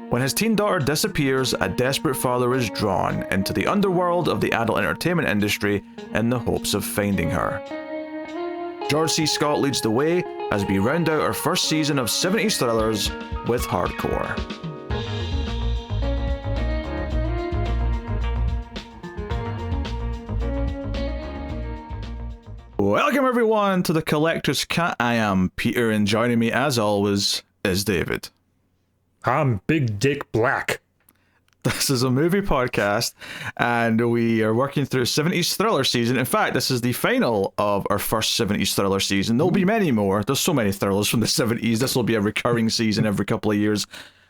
When his teen daughter disappears, a desperate father is drawn into the underworld of the adult entertainment industry in the hopes of finding her. George C. Scott leads the way as we round out our first season of 70s thrillers with Hardcore. Welcome everyone to the Collector's Cut. I am Peter, and joining me as always is David. I'm Big Dick Black. This is a movie podcast, and we are working through 70s thriller season. In fact, this is the final of our first 70s thriller season. There'll be many more. There's so many thrillers from the 70s. This will be a recurring season every couple of years.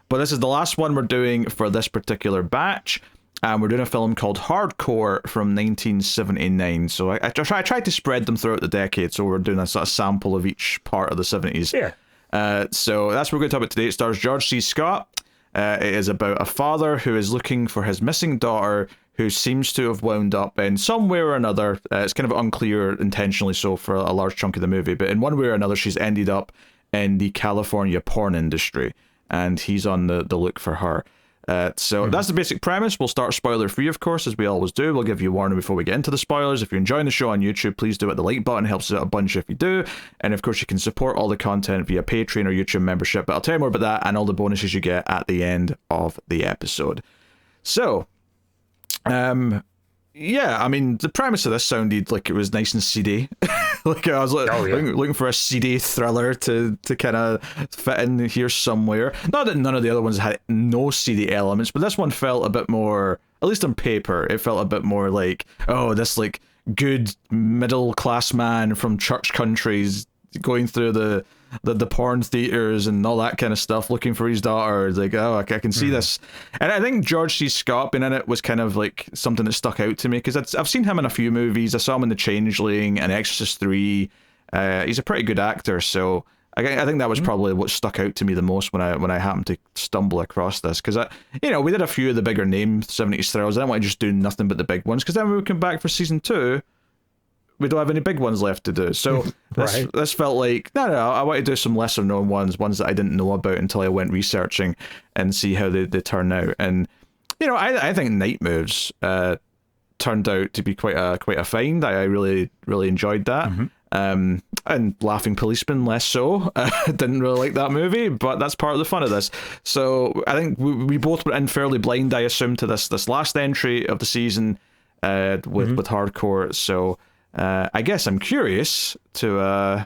But this is the last one we're doing for this particular batch. And we're doing a film called Hardcore from 1979. So I tried to spread them throughout the decade. So we're doing a sort of sample of each part of the 70s. Yeah. So that's what we're going to talk about today. It stars George C. Scott. It is about a father who is looking for his missing daughter, who seems to have wound up in some way or another. It's kind of unclear intentionally so for a large chunk of the movie, but in one way or another, she's ended up in the California porn industry, and he's on the look for her. So that's the basic premise. We'll start spoiler free, of course, as we always do. We'll give you a warning before we get into the spoilers. If you're enjoying the show on YouTube, please do hit the like button. It helps us out a bunch if you do. And of course, you can support all the content via Patreon or YouTube membership. But I'll tell you more about that and all the bonuses you get at the end of the episode. So, yeah, I mean, the premise of this sounded like it was nice and seedy. Like I was looking for a seedy thriller to kind of fit in here somewhere. Not that none of the other ones had no seedy elements, but this one felt a bit more, at least on paper, it felt a bit more like, oh, this like good middle class man from church countries going through the porn theaters and all that kind of stuff, looking for his daughter. Like, oh, I can see this. And I think George C. Scott being in it was kind of like something that stuck out to me, because I've seen him in a few movies. I saw him in The Changeling and Exorcist 3. He's a pretty good actor, so I think that was probably what stuck out to me the most when I happened to stumble across this, because we did a few of the bigger name 70s thrillers. I didn't want to just do nothing but the big ones, because then when we come back for season 2, we don't have any big ones left to do. So this felt like, no, I want to do some lesser known ones that I didn't know about until I went researching and see how they turn out. And, I think Night Moves turned out to be quite a find. I really, really enjoyed that. And Laughing Policeman less so. Didn't really like that movie, but that's part of the fun of this. So I think we both were in fairly blind, I assume, to this last entry of the season with Hardcore. So I guess I'm curious to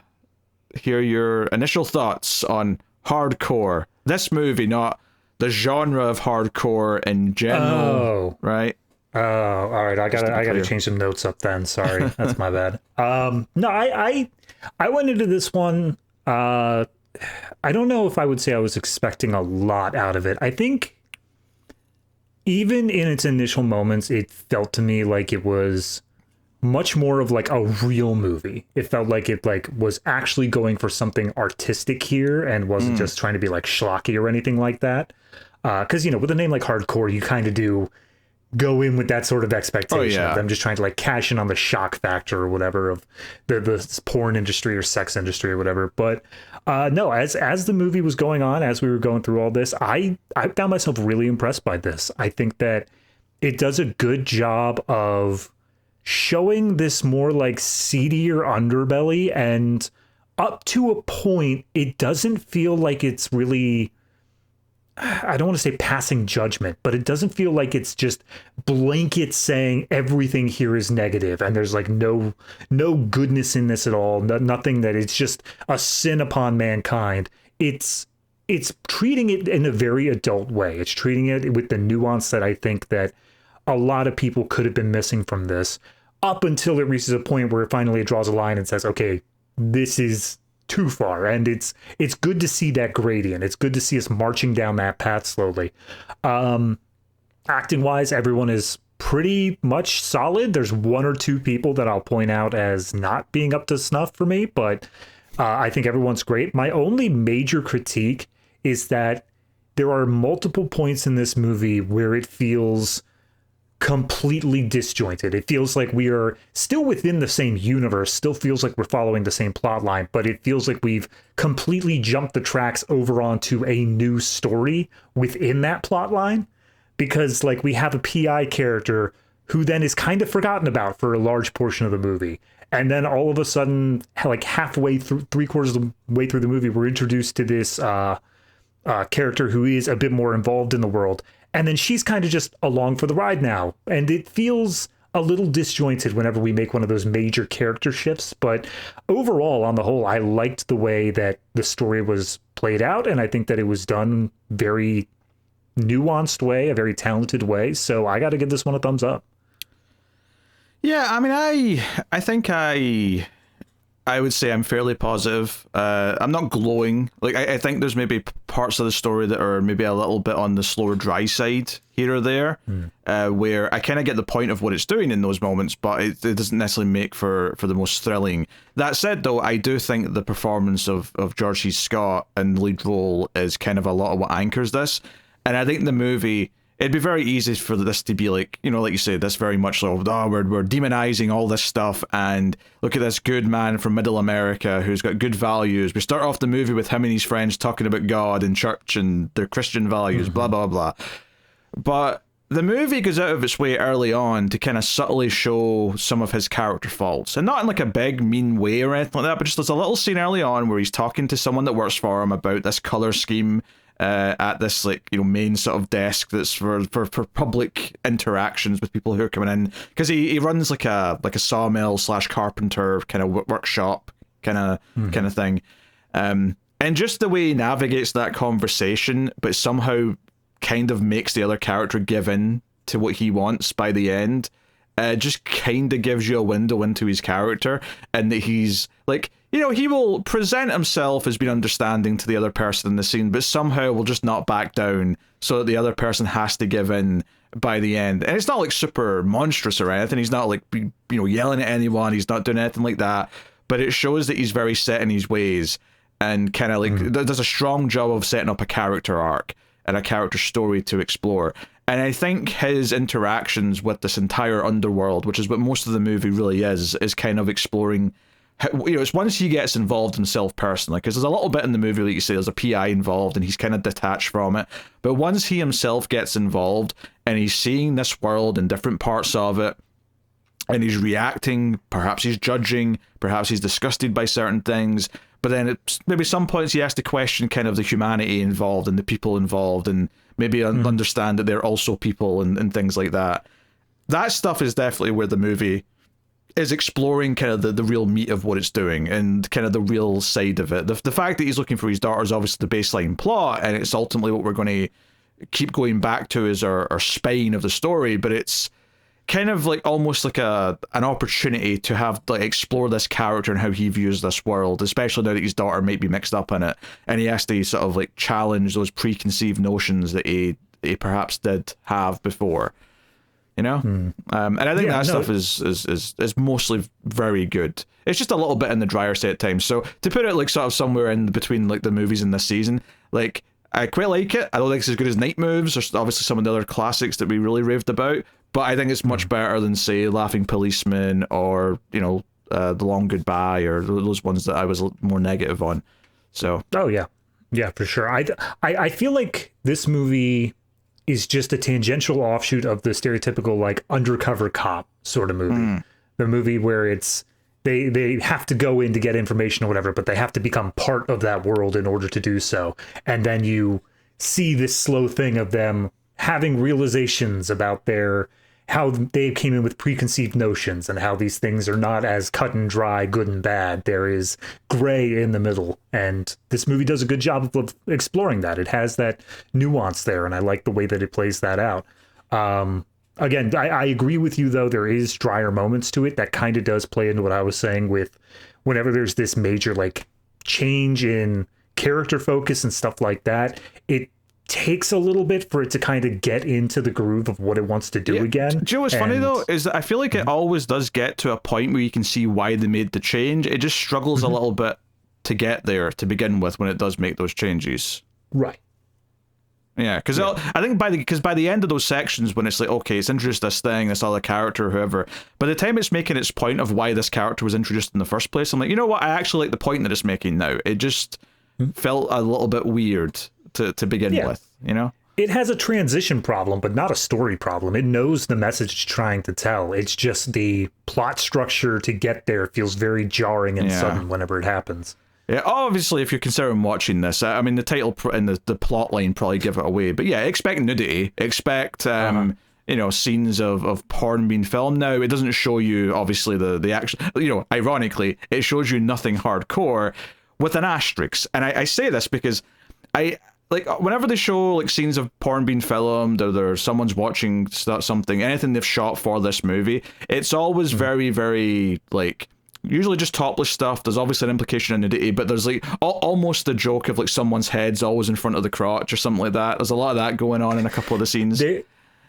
hear your initial thoughts on Hardcore. This movie, not the genre of hardcore in general, right? Oh, all right. I gotta change some notes up then. Sorry, that's my bad. No, I went into this one. I don't know if I would say I was expecting a lot out of it. I think even in its initial moments, it felt to me like it was much more of like a real movie. It felt like it was actually going for something artistic here and wasn't just trying to be like schlocky or anything like that. Because with a name like Hardcore, you kind of do go in with that sort of expectation of them just trying to like cash in on the shock factor or whatever of the porn industry or sex industry or whatever. But no, as the movie was going on, as we were going through all this, I found myself really impressed by this. I think that it does a good job of showing this more like seedier underbelly, and up to a point, it doesn't feel like it's really, I don't want to say passing judgment, but it doesn't feel like it's just blanket saying everything here is negative and there's like no goodness in this at all. Nothing, that it's just a sin upon mankind. It's treating it in a very adult way. It's treating it with the nuance that I think that a lot of people could have been missing from this, up until it reaches a point where it finally draws a line and says, okay, this is too far. And it's good to see that gradient. It's good to see us marching down that path slowly. Acting wise, everyone is pretty much solid. There's one or two people that I'll point out as not being up to snuff for me, but I think everyone's great. My only major critique is that there are multiple points in this movie where it feels completely disjointed. It feels like we are still within the same universe, still feels like we're following the same plot line, but it feels like we've completely jumped the tracks over onto a new story within that plot line, because like we have a PI character who then is kind of forgotten about for a large portion of the movie. And then all of a sudden, like halfway through, 3/4 of the way through the movie, we're introduced to this character who is a bit more involved in the world. And then she's kind of just along for the ride now. And it feels a little disjointed whenever we make one of those major character shifts. But overall, on the whole, I liked the way that the story was played out. And I think that it was done very nuanced way, a very talented way. So I got to give this one a thumbs up. Yeah, I mean, I think I would say I'm fairly positive. I'm not glowing. Like, I think there's maybe parts of the story that are maybe a little bit on the slower, dry side here or there, where I kind of get the point of what it's doing in those moments, but it doesn't necessarily make for the most thrilling. That said, though, I do think the performance of George C. Scott in the lead role is kind of a lot of what anchors this. And I think the movie... It'd be very easy for this to be like, you know, like you say, this very much like, oh, we're demonizing all this stuff, and look at this good man from middle America who's got good values. We start off the movie with him and his friends talking about God and church and their Christian values, blah, blah, blah. But the movie goes out of its way early on to kind of subtly show some of his character faults. And not in like a big, mean way or anything like that, but just there's a little scene early on where he's talking to someone that works for him about this color scheme at this, like, you know, main sort of desk that's for public interactions with people who are coming in, because he runs like a sawmill / carpenter kind of workshop kind of thing, and just the way he navigates that conversation, but somehow kind of makes the other character give in to what he wants by the end, just kind of gives you a window into his character, and that he's like, you know, he will present himself as being understanding to the other person in the scene, but somehow will just not back down so that the other person has to give in by the end. And it's not like super monstrous or anything. He's not like, you know, yelling at anyone. He's not doing anything like that. But it shows that he's very set in his ways and kind of like does a strong job of setting up a character arc and a character story to explore. And I think his interactions with this entire underworld, which is what most of the movie really is kind of exploring. You know, it's once he gets involved himself personally, because there's a little bit in the movie, like you say, there's a PI involved and he's kind of detached from it. But once he himself gets involved and he's seeing this world and different parts of it, and he's reacting, perhaps he's judging, perhaps he's disgusted by certain things, but then it's maybe some points he has to question kind of the humanity involved and the people involved, and maybe understand that they're also people and things like that. That stuff is definitely where the movie is exploring kind of the real meat of what it's doing and kind of the real side of it. The fact that he's looking for his daughter is obviously the baseline plot, and it's ultimately what we're going to keep going back to as our spine of the story, but it's kind of like almost like an opportunity to have like explore this character and how he views this world, especially now that his daughter might be mixed up in it, and he has to sort of like challenge those preconceived notions that he perhaps did have before. You know, and I think stuff is mostly very good. It's just a little bit in the drier side at times. So to put it like sort of somewhere in between like the movies in this season, like I quite like it. I don't think it's as good as Night Moves or obviously some of the other classics that we really raved about, but I think it's much better than say Laughing Policeman or, you know, The Long Goodbye or those ones that I was more negative on. So yeah, for sure. I feel like this movie is just a tangential offshoot of the stereotypical like undercover cop sort of movie. The movie where it's they have to go in to get information or whatever, but they have to become part of that world in order to do so. And then you see this slow thing of them having realizations about how they came in with preconceived notions and how these things are not as cut and dry, good and bad. There is gray in the middle. And this movie does a good job of exploring that. It has that nuance there, and I like the way that it plays that out. Again, I agree with you, though. There is drier moments to it that kind of does play into what I was saying with whenever there's this major like change in character focus and stuff like that, it takes a little bit for it to kind of get into the groove of what it wants to do again. Do you know what's funny though is that I feel like it always does get to a point where you can see why they made the change. It just struggles a little bit to get there to begin with when it does make those changes. Right. Yeah, because I think by the end of those sections, when it's like, okay, it's introduced this thing, this other character, whoever, by the time it's making its point of why this character was introduced in the first place, I'm like, you know what, I actually like the point that it's making now. It just felt a little bit weird to begin with, you know? It has a transition problem, but not a story problem. It knows the message it's trying to tell. It's just the plot structure to get there feels very jarring and sudden whenever it happens. Yeah, obviously, if you're considering watching this, I mean, the title and the plot line probably give it away. But yeah, expect nudity. Expect, scenes of porn being filmed. Now, it doesn't show you, obviously, the action. Ironically, it shows you nothing hardcore with an asterisk. And I say this because whenever they show like scenes of porn being filmed, or there's someone's watching something, anything they've shot for this movie, it's always very, very usually just topless stuff. There's obviously an implication of nudity, but there's like almost the joke of like someone's head's always in front of the crotch or something like that. There's a lot of that going on in a couple of the scenes.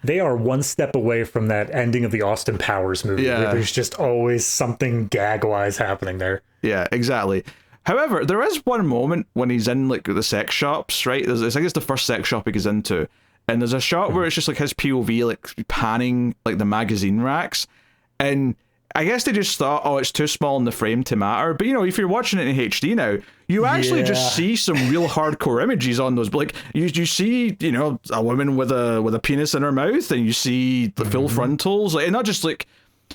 They are one step away from that ending of the Austin Powers movie. Yeah. There's just always something gag-wise happening there. Yeah, exactly. However, there is one moment when he's in like the sex shops, right? I think it's the first sex shop he goes into, and there's a shot where it's just like his POV like panning like the magazine racks, and I guess they just thought, oh, it's too small in the frame to matter. But, if you're watching it in HD now, you actually just see some real hardcore images on those. Like, you see, a woman with a penis in her mouth, and you see the full frontals. Like, and not just like...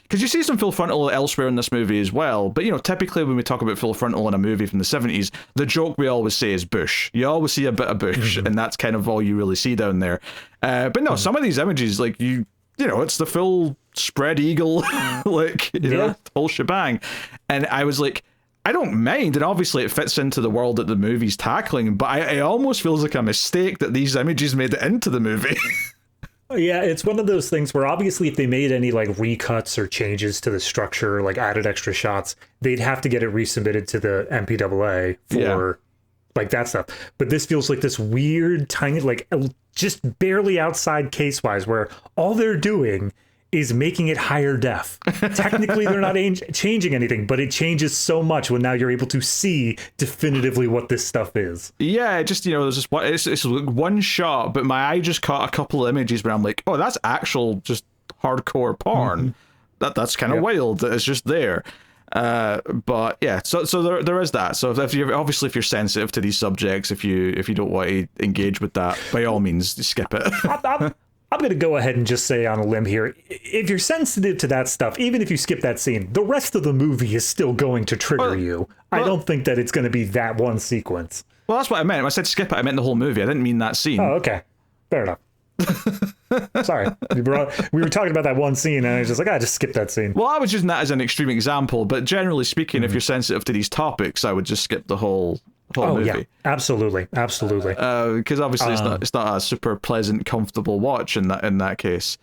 Because you see some full frontal elsewhere in this movie as well. But, typically when we talk about full frontal in a movie from the 70s, the joke we always say is bush. You always see a bit of bush, and that's kind of all you really see down there. But no, some of these images, like, it's the full spread eagle, whole shebang. And I was like, I don't mind, and obviously it fits into the world that the movie's tackling, but it almost feels like a mistake that these images made it into the movie. Yeah, it's one of those things where obviously if they made any like recuts or changes to the structure, like added extra shots, they'd have to get it resubmitted to the MPAA for like that stuff. But this feels like this weird, tiny, like just barely outside case-wise, where all they're doing is making it higher def. Technically, they're not changing anything, but it changes so much when now you're able to see definitively what this stuff is. Yeah, just, there's just it's one shot, but my eye just caught a couple of images where I'm like, oh, that's actual just hardcore porn. That's kind of wild that it's just there. But yeah, so there is that. So if you're sensitive to these subjects, if you don't want to engage with that, by all means, skip it. I'm going to go ahead and just say on a limb here, if you're sensitive to that stuff, even if you skip that scene, the rest of the movie is still going to trigger you. I don't think that it's going to be that one sequence. Well, that's what I meant. When I said skip it, I meant the whole movie. I didn't mean that scene. Oh, okay. Fair enough. Sorry. We were talking about that one scene, and I was just like, just skip that scene. Well, I was using that as an extreme example, but generally speaking, if you're sensitive to these topics, I would just skip the whole movie. Yeah, absolutely. Because obviously it's not a super pleasant, comfortable watch in that case.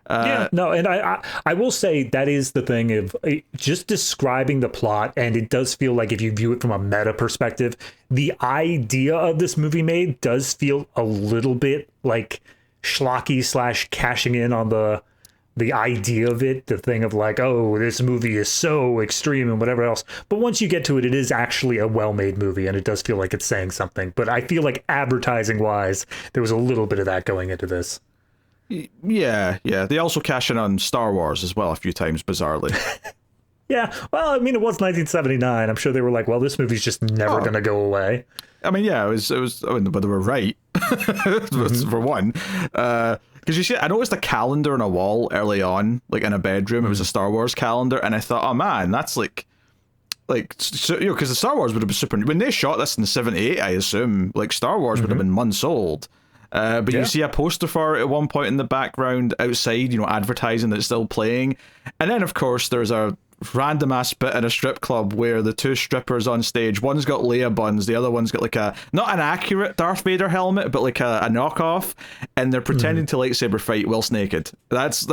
And I will say that is the thing of just describing the plot, and it does feel like if you view it from a meta perspective, the idea of this movie made does feel a little bit like schlocky / cashing in on the idea of it, the thing of like, oh, this movie is so extreme and whatever else. But once you get to it, it is actually a well-made movie, and it does feel like it's saying something. But I feel like advertising-wise, there was a little bit of that going into this. Yeah. They also cash in on Star Wars as well a few times, bizarrely. Yeah, well, I mean, it was 1979. I'm sure they were like, well, this movie's just never going to go away. I mean, yeah, it was. I mean, but they were right, for one. Because you see, I noticed a calendar on a wall early on, like in a bedroom. It was a Star Wars calendar, and I thought, oh man, that's because the Star Wars would have been super. When they shot this in '78, I assume like Star Wars would have been months old. But you see a poster for it at one point in the background outside, advertising that it's still playing, and then of course there's a random ass bit in a strip club where the two strippers on stage, one's got Leia buns, the other one's got like not an accurate Darth Vader helmet, but like a knockoff, and they're pretending to lightsaber fight whilst naked. That's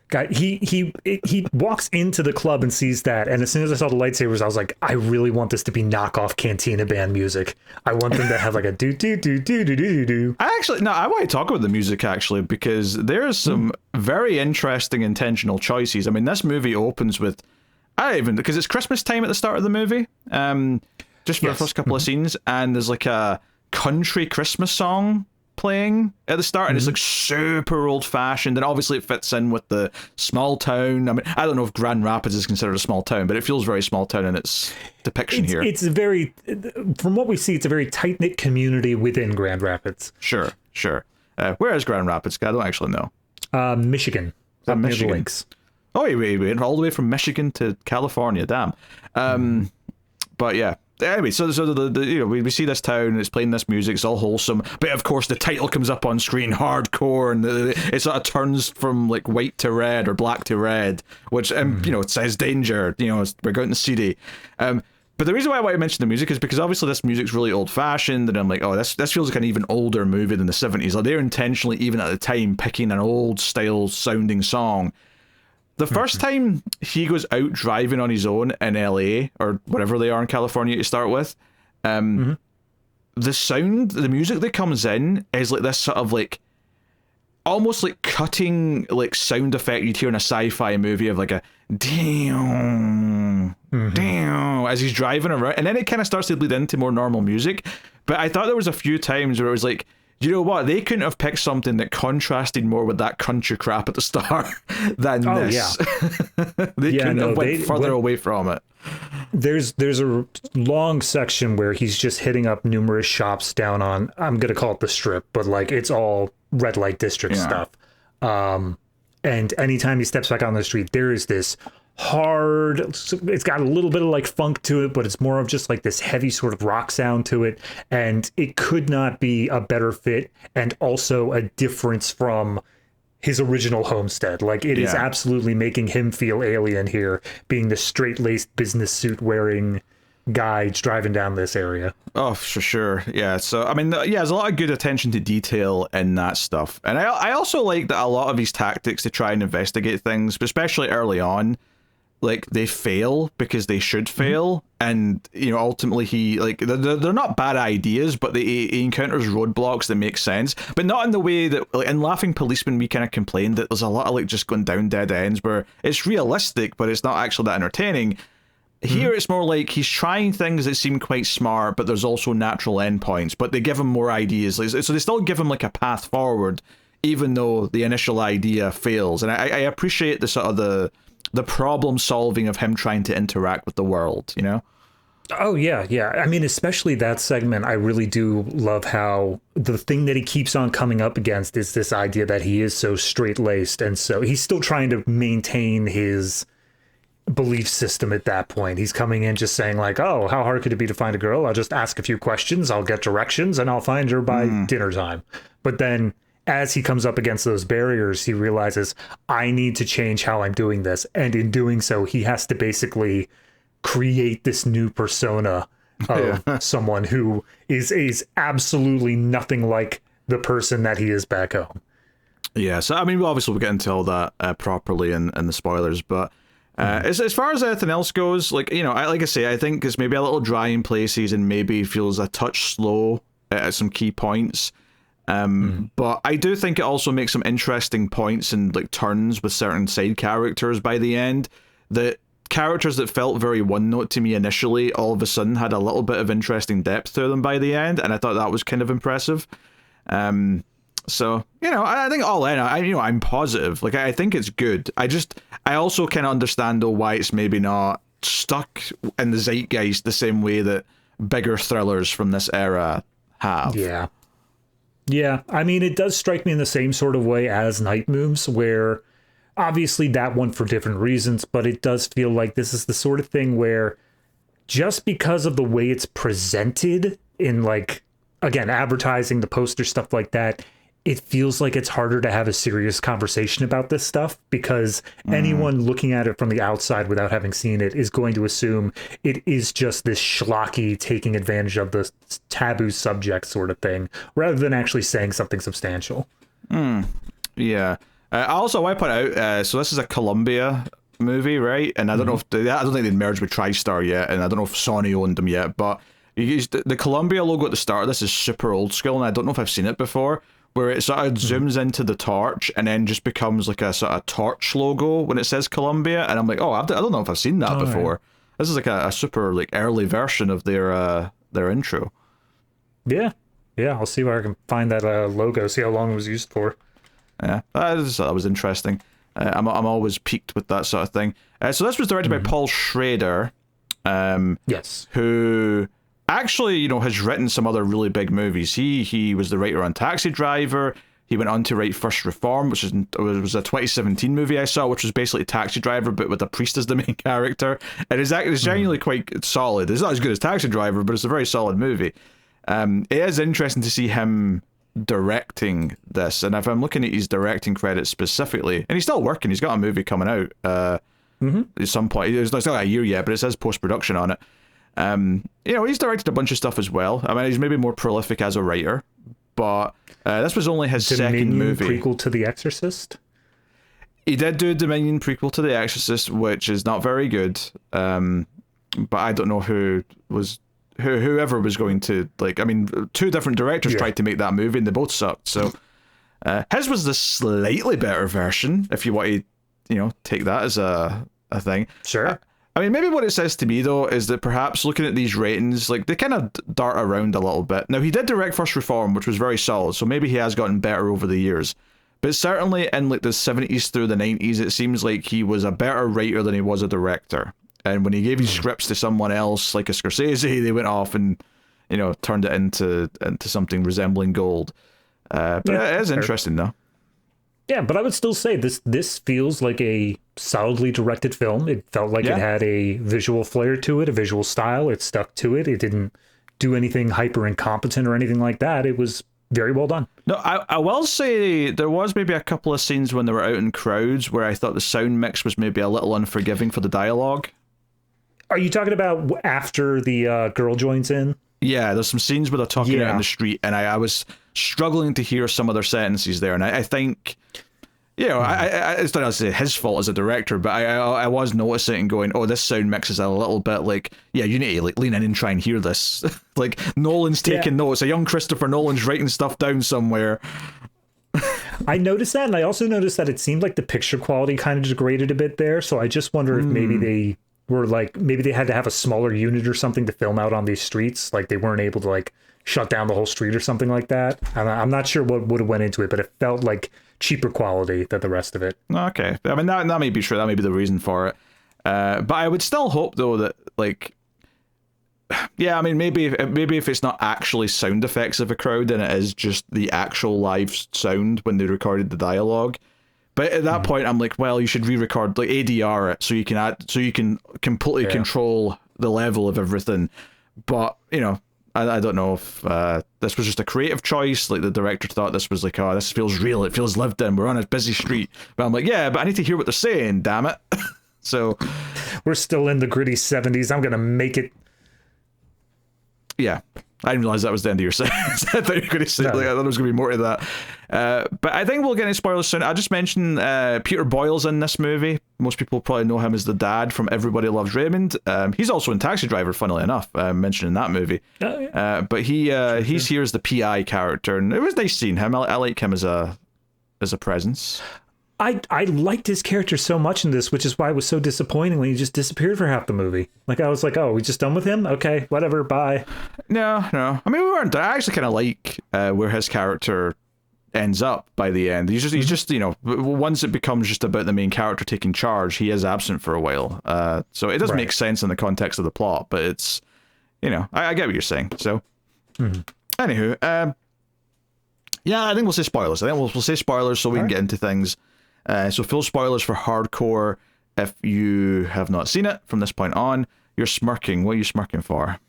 Guy, he walks into the club and sees that, and as soon as I saw the lightsabers, I was like, I really want this to be knockoff Cantina band music. I want them to have like a do do do do do do do. I want to talk about the music actually, because there's some very interesting intentional choices. I mean, this movie opens with because it's Christmas time at the start of the movie, just for the first couple of scenes, and there's like country Christmas song playing at the start, and it's like super old-fashioned, and obviously it fits in with the small town. I mean, I don't know if Grand Rapids is considered a small town, but it feels very small town in its depiction here. It's a very, from what we see, it's a very tight-knit community within Grand Rapids. Sure. Where is Grand Rapids? I don't actually know. Michigan. Up near the lakes. Oh, wait, all the way from Michigan to California, damn. But yeah. Anyway, so we see this town, it's playing this music, it's all wholesome, but of course the title comes up on screen, hardcore, and it sort of turns from like white to red or black to red, which it says danger, we're going to CD. But the reason why I mention the music is because obviously this music's really old-fashioned, and I'm like, oh, this feels like an even older movie than the 70s. Like, they're intentionally, even at the time, picking an old-style sounding song. The first time he goes out driving on his own in LA, or wherever they are in California to start with, the music that comes in is like this sort of like, almost like cutting like sound effect you'd hear in a sci-fi movie of like a damn, as he's driving around, and then it kind of starts to bleed into more normal music. But I thought there was a few times where it was like, you know what? They couldn't have picked something that contrasted more with that country crap at the start than this. Yeah. They couldn't have went further away from it. There's a long section where he's just hitting up numerous shops down on, I'm going to call it the Strip, but like it's all red light district stuff. And anytime he steps back on the street, there is this hard, it's got a little bit of like funk to it, but it's more of just like this heavy sort of rock sound to it, and it could not be a better fit, and also a difference from his original Homestead. Like, it is absolutely making him feel alien here, being the straight-laced business suit wearing guy driving down this area. Oh, for sure. Yeah. So, I mean, there's a lot of good attention to detail in that stuff. And I also like that a lot of his tactics to try and investigate things, especially early on, like, they fail because they should fail. And, ultimately they're not bad ideas, but he encounters roadblocks that make sense, but not in the way that, like, in Laughing Policeman, we kind of complained that there's a lot of, like, just going down dead ends where it's realistic, but it's not actually that entertaining. Here it's more like he's trying things that seem quite smart, but there's also natural endpoints, but they give him more ideas. So they still give him, like, a path forward, even though the initial idea fails. And I appreciate the sort of the problem solving of him trying to interact with the world, Oh, yeah. I mean, especially that segment, I really do love how the thing that he keeps on coming up against is this idea that he is so straight-laced, and so he's still trying to maintain his belief system at that point. He's coming in just saying like, oh, how hard could it be to find a girl? I'll just ask a few questions, I'll get directions, and I'll find her by dinner time. But then as he comes up against those barriers, he realizes, I need to change how I'm doing this. And in doing so, he has to basically create this new persona of someone who is absolutely nothing like the person that he is back home. Yeah, so I mean, obviously we'll get into all that properly in the spoilers, but as far as anything else goes, like, like I say, I think it's maybe a little dry in places and maybe feels a touch slow at some key points. But I do think it also makes some interesting points and like turns with certain side characters by the end. The characters that felt very one note to me initially, all of a sudden had a little bit of interesting depth to them by the end, and I thought that was kind of impressive. So, I think all in, I'm positive. Like, I think it's good. I also kind of understand, though, why it's maybe not stuck in the zeitgeist the same way that bigger thrillers from this era have. Yeah, I mean, it does strike me in the same sort of way as Night Moves, where obviously that one for different reasons, but it does feel like this is the sort of thing where just because of the way it's presented in, like, again, advertising, the poster, stuff like that, it feels like it's harder to have a serious conversation about this stuff because anyone looking at it from the outside without having seen it is going to assume it is just this schlocky taking advantage of the taboo subject sort of thing, rather than actually saying something substantial. Yeah. Also, I put out, so this is a Columbia movie, right? And I don't know if I don't think they'd merged with TriStar yet, and I don't know if Sony owned them yet, but you use the Columbia logo at the start of this is super old school, and I don't know if I've seen it before, where it sort of zooms into the torch and then just becomes like a sort of torch logo when it says Columbia, and I'm like, I don't know if I've seen that before. Right. This is like a super like early version of their intro. Yeah, Yeah, I'll see where I can find that logo, see how long it was used for. Yeah, that was interesting. I'm always piqued with that sort of thing. So this was directed by Paul Schrader. Yes. Who actually, has written some other really big movies. He was the writer on Taxi Driver. He went on to write First Reform, which was a 2017 movie I saw, which was basically Taxi Driver, but with a priest as the main character. And it's genuinely quite solid. It's not as good as Taxi Driver, but it's a very solid movie. It is interesting to see him directing this. And if I'm looking at his directing credits specifically, and he's still working, he's got a movie coming out at some point. It's not a year yet, but it says post-production on it. He's directed a bunch of stuff as well. I mean, he's maybe more prolific as a writer, but this was only his second movie. Prequel to The Exorcist? He did do a Dominion prequel to The Exorcist, which is not very good. But I don't know whoever was going to, two different directors tried to make that movie and they both sucked. So his was the slightly better version, if you want to, take that as a thing. Sure. I mean, maybe what it says to me, though, is that perhaps looking at these ratings, they kind of dart around a little bit. Now, he did direct First Reform, which was very solid, so maybe he has gotten better over the years. But certainly in, the 70s through the 90s, it seems like he was a better writer than he was a director. And when he gave his scripts to someone else, like a Scorsese, they went off and, turned it into something resembling gold. But it is interesting, though. Yeah, but I would still say this feels like a solidly directed film. It felt like it had a visual flair to it, a visual style. It stuck to it. It didn't do anything hyper incompetent or anything like that. It was very well done. No, I will say there was maybe a couple of scenes when they were out in crowds where I thought the sound mix was maybe a little unforgiving for the dialogue. Are you talking about after the girl joins in? Yeah, there's some scenes where they're talking out in the street, and I was struggling to hear some of their sentences there, and I think, it's not necessarily his fault as a director, but I was noticing and going, oh, this sound mix is a little bit like, you need to lean in and try and hear this. Like, Nolan's taking notes. A young Christopher Nolan's writing stuff down somewhere. I noticed that, and I also noticed that it seemed like the picture quality kind of degraded a bit there, so I just wonder if maybe they were maybe they had to have a smaller unit or something to film out on these streets. Like, they weren't able to, shut down the whole street or something like that. I'm not sure what would have went into it, but it felt like cheaper quality than the rest of it. Okay. I mean, that may be true. That may be the reason for it. But I would still hope, though, that, I mean, maybe if it's not actually sound effects of a crowd, then it is just the actual live sound when they recorded the dialogue. But at that point, I'm like, well, you should re-record, ADR it, so you can completely control the level of everything. But, I don't know if this was just a creative choice. The director thought this was oh, this feels real. It feels lived in. We're on a busy street. But I'm like, yeah, but I need to hear what they're saying, damn it. So we're still in the gritty 70s. I'm going to make it. Yeah. I didn't realize that was the end of your sentence. I thought you were going to say, I thought there was going to be more to that. But I think we'll get into spoilers soon. I'll just mention Peter Boyle's in this movie. Most people probably know him as the dad from Everybody Loves Raymond. He's also in Taxi Driver, funnily enough, mentioned in that movie. Oh, yeah. But he's here as the PI character, and it was nice seeing him. I like him as a presence. I liked his character so much in this, which is why it was so disappointing when he just disappeared for half the movie. I was like, oh, we just done with him? Okay, whatever, bye. No. I mean, we weren't. I actually kind of like where his character ends up by the end. He's just once it becomes just about the main character taking charge, he is absent for a while. So it does make sense in the context of the plot, but it's, I get what you're saying. So, anywho, I think we'll say spoilers. I think we'll say spoilers so we can get into things. So full spoilers for hardcore. If you have not seen it from this point on, you're smirking. What are you smirking for?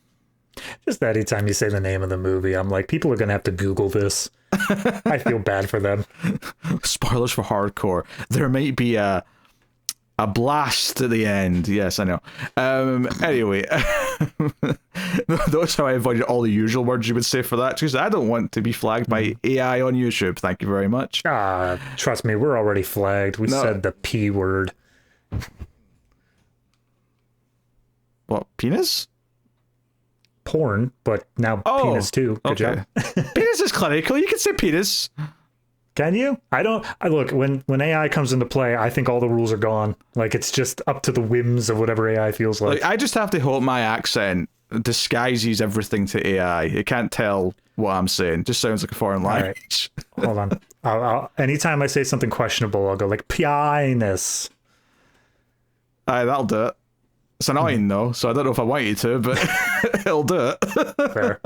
Just that anytime you say the name of the movie, I'm like, people are going to have to Google this. I feel bad for them. Spoilers for hardcore. There might be a blast at the end. Yes, I know. Anyway, that's how I avoided all the usual words you would say for that, because I don't want to be flagged by AI on YouTube. Thank you very much. Trust me, we're already flagged. We said the P word. What, penis? Porn, but now penis too. Good job. Penis is clinical. You can say penis. Can you? Look, when AI comes into play, I think all the rules are gone. It's just up to the whims of whatever AI feels like. I just have to hope my accent disguises everything to AI. It can't tell what I'm saying. It just sounds like a foreign language. Right. Hold on. Anytime I say something questionable, I'll go like penis. Aye, that'll do it. It's annoying though, so I don't know if I want you to, but it'll do it. Fair.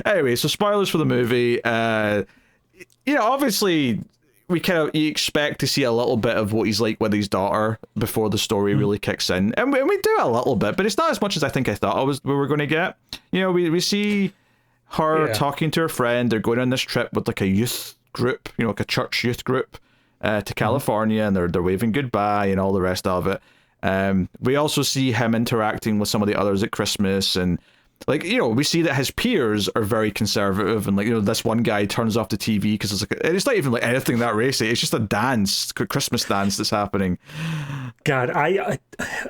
Anyway, so spoilers for the movie. Obviously, you expect to see a little bit of what he's like with his daughter before the story really kicks in, and we do a little bit, but it's not as much as I think I thought we were going to get. We see her talking to her friend. They're going on this trip with like a youth group, like a church youth group, to California, and they're waving goodbye and all the rest of it. We also see him interacting with some of the others at Christmas, and we see that his peers are very conservative, and this one guy turns off the TV because it's not even like anything that racy. It's just a dance, Christmas dance that's happening. God, I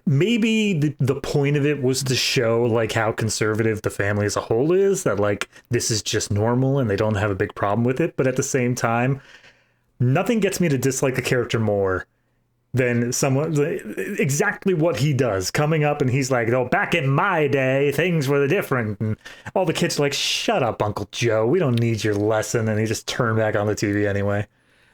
maybe the point of it was to show like how conservative the family as a whole is, that like this is just normal and they don't have a big problem with it. But at the same time, nothing gets me to dislike a character more than someone exactly what he does, coming up and he's like, back in my day things were different, and all the kids are like, shut up, Uncle Joe, we don't need your lesson, and he just turned back on the TV anyway.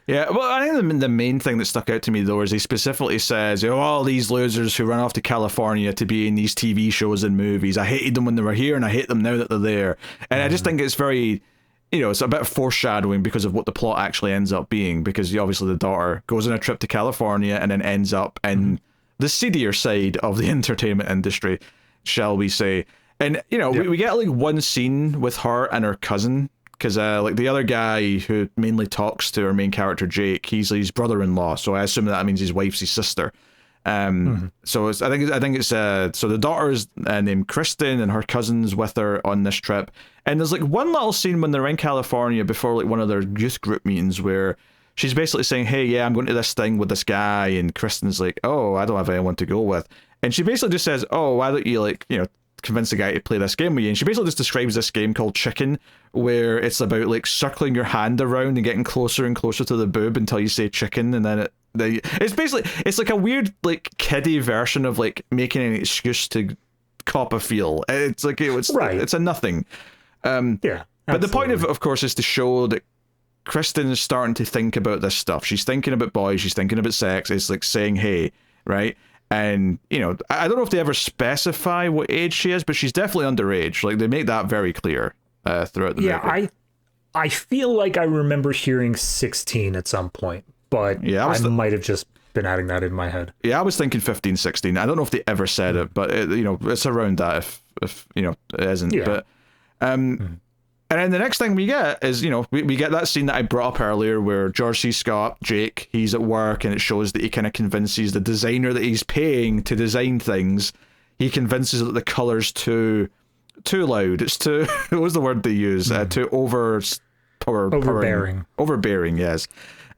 Yeah, well, I think the main thing that stuck out to me though is he specifically says, all these losers who run off to California to be in these TV shows and movies, I hated them when they were here and I hate them now that they're there. And I just think it's very, it's a bit of foreshadowing because of what the plot actually ends up being, because obviously the daughter goes on a trip to California and then ends up in the seedier side of the entertainment industry, shall we say. And, we get like one scene with her and her cousin, because the other guy who mainly talks to our main character, Jake, he's his brother-in-law, so I assume that means his wife's his sister. So I think it's so the daughter is named Kristen, and her cousin's with her on this trip. And there's like one little scene when they're in California before like one of their youth group meetings where she's basically saying, hey, yeah, I'm going to this thing with this guy, and Kristen's like, oh, I don't have anyone to go with. And she basically just says, oh, why don't you convince the guy to play this game with you? And she basically just describes this game called Chicken, where it's about like circling your hand around and getting closer and closer to the boob until you say chicken, and then it's like a weird like kiddie version of like making an excuse to cop a feel. It's like it's a nothing. But the point of course is to show that Kristen is starting to think about this stuff. She's thinking about boys, she's thinking about sex. It's like saying, hey, right? And I don't know if they ever specify what age she is, but she's definitely underage. Like they make that very clear throughout the movie. I feel like I remember hearing 16 at some point, but I might have just been adding that in my head. Yeah, I was thinking 15, 16. I don't know if they ever said it, but it's around that if it isn't. Yeah. But and then the next thing we get is, we get that scene that I brought up earlier where George C. Scott, Jake, he's at work, and it shows that he kind of convinces the designer that he's paying to design things. He convinces that the color's too loud. It's too, what was the word they use? Too overbearing. Overbearing, yes.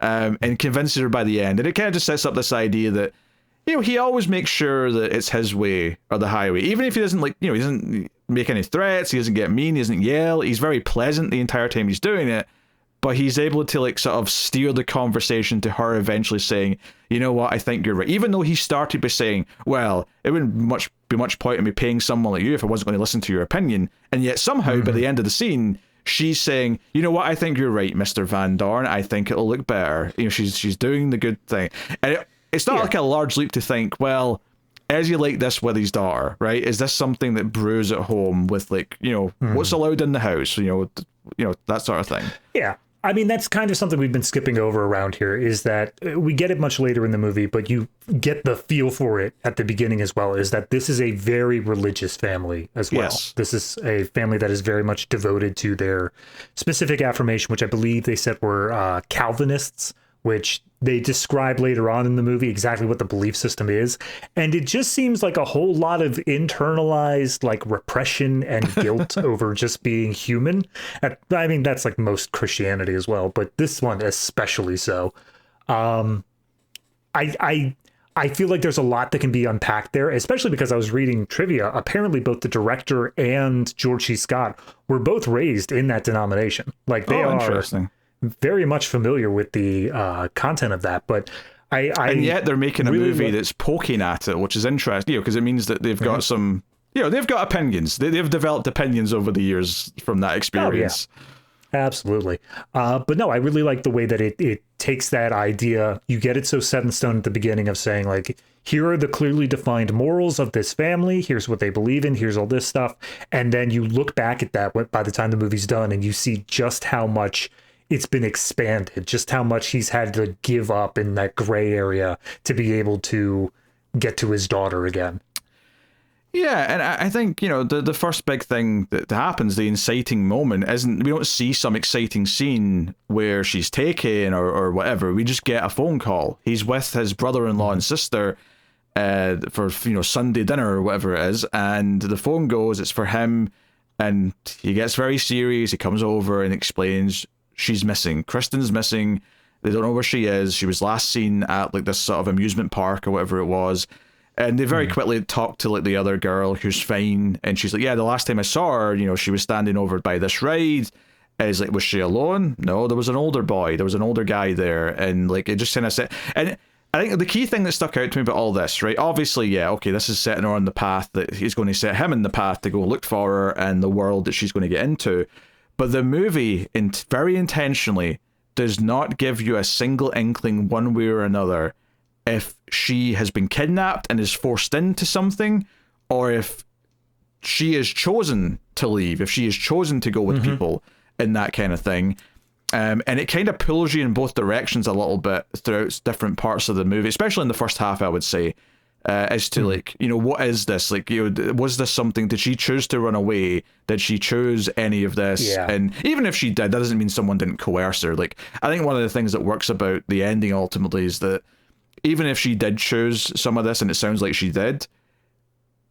And convinces her by the end. And it kind of just sets up this idea that, he always makes sure that it's his way or the highway. Even if he doesn't he doesn't make any threats, he doesn't get mean, he doesn't yell, he's very pleasant the entire time he's doing it, but he's able to like sort of steer the conversation to her eventually saying, you know what, I think you're right. Even though he started by saying, well, it wouldn't be much point in me paying someone like you if I wasn't going to listen to your opinion. And yet somehow by the end of the scene, she's saying, you know what, I think you're right, Mr. Van Dorn. I think it'll look better. She's doing the good thing. And it's not like a large leap to think, well, is he like this with his daughter, right? Is this something that brews at home with like, what's allowed in the house, that sort of thing. Yeah. I mean, that's kind of something we've been skipping over around here, is that we get it much later in the movie, but you get the feel for it at the beginning as well, is that this is a very religious family as well. Yes. This is a family that is very much devoted to their specific affirmation, which I believe they said were Calvinists, which they describe later on in the movie exactly what the belief system is. And it just seems like a whole lot of internalized like repression and guilt over just being human. I mean, that's like most Christianity as well, but this one especially so. I feel like there's a lot that can be unpacked there, especially because I was reading trivia. Apparently both the director and George C. Scott were both raised in that denomination. Like they are interesting. Very much familiar with the content of that, but and yet they're making a movie that's poking at it, which is interesting, because it means that they've got some they've got opinions. They've developed opinions over the years from that experience. Oh, yeah. Absolutely. But no, I really like the way that it takes that idea. You get it so set in stone at the beginning of saying, like, here are the clearly defined morals of this family. Here's what they believe in. Here's all this stuff. And then you look back at that by the time the movie's done, and you see just how much it's been expanded, just how much he's had to give up in that gray area to be able to get to his daughter again. Yeah, and I think, the first big thing that happens, the inciting moment, isn't, we don't see some exciting scene where she's taken or whatever. We just get a phone call. He's with his brother-in-law and sister for, Sunday dinner or whatever it is, and the phone goes, it's for him, and he gets very serious. He comes over and explains she's missing. Kristen's missing. They don't know where she is. She was last seen at, like, this sort of amusement park or whatever it was. And they very quickly talk to, like, the other girl who's fine. And she's like, yeah, the last time I saw her, she was standing over by this ride. And he's like, was she alone? No, there was an older boy. There was an older guy there. And, like, it just kind of said... And I think the key thing that stuck out to me about all this, right? Obviously, yeah, okay, this is setting her on the path that he's going to set him in the path to go look for her and the world that she's going to get into. But the movie, very intentionally, does not give you a single inkling one way or another if she has been kidnapped and is forced into something, or if she is chosen to leave, if she is chosen to go with people and that kind of thing. And it kind of pulls you in both directions a little bit throughout different parts of the movie, especially in the first half, I would say, as to like, what is this? Like, was this something, did she choose to run away? Did she choose any of this? Yeah. And even if she did, that doesn't mean someone didn't coerce her. Like, I think one of the things that works about the ending ultimately is that even if she did choose some of this, and it sounds like she did,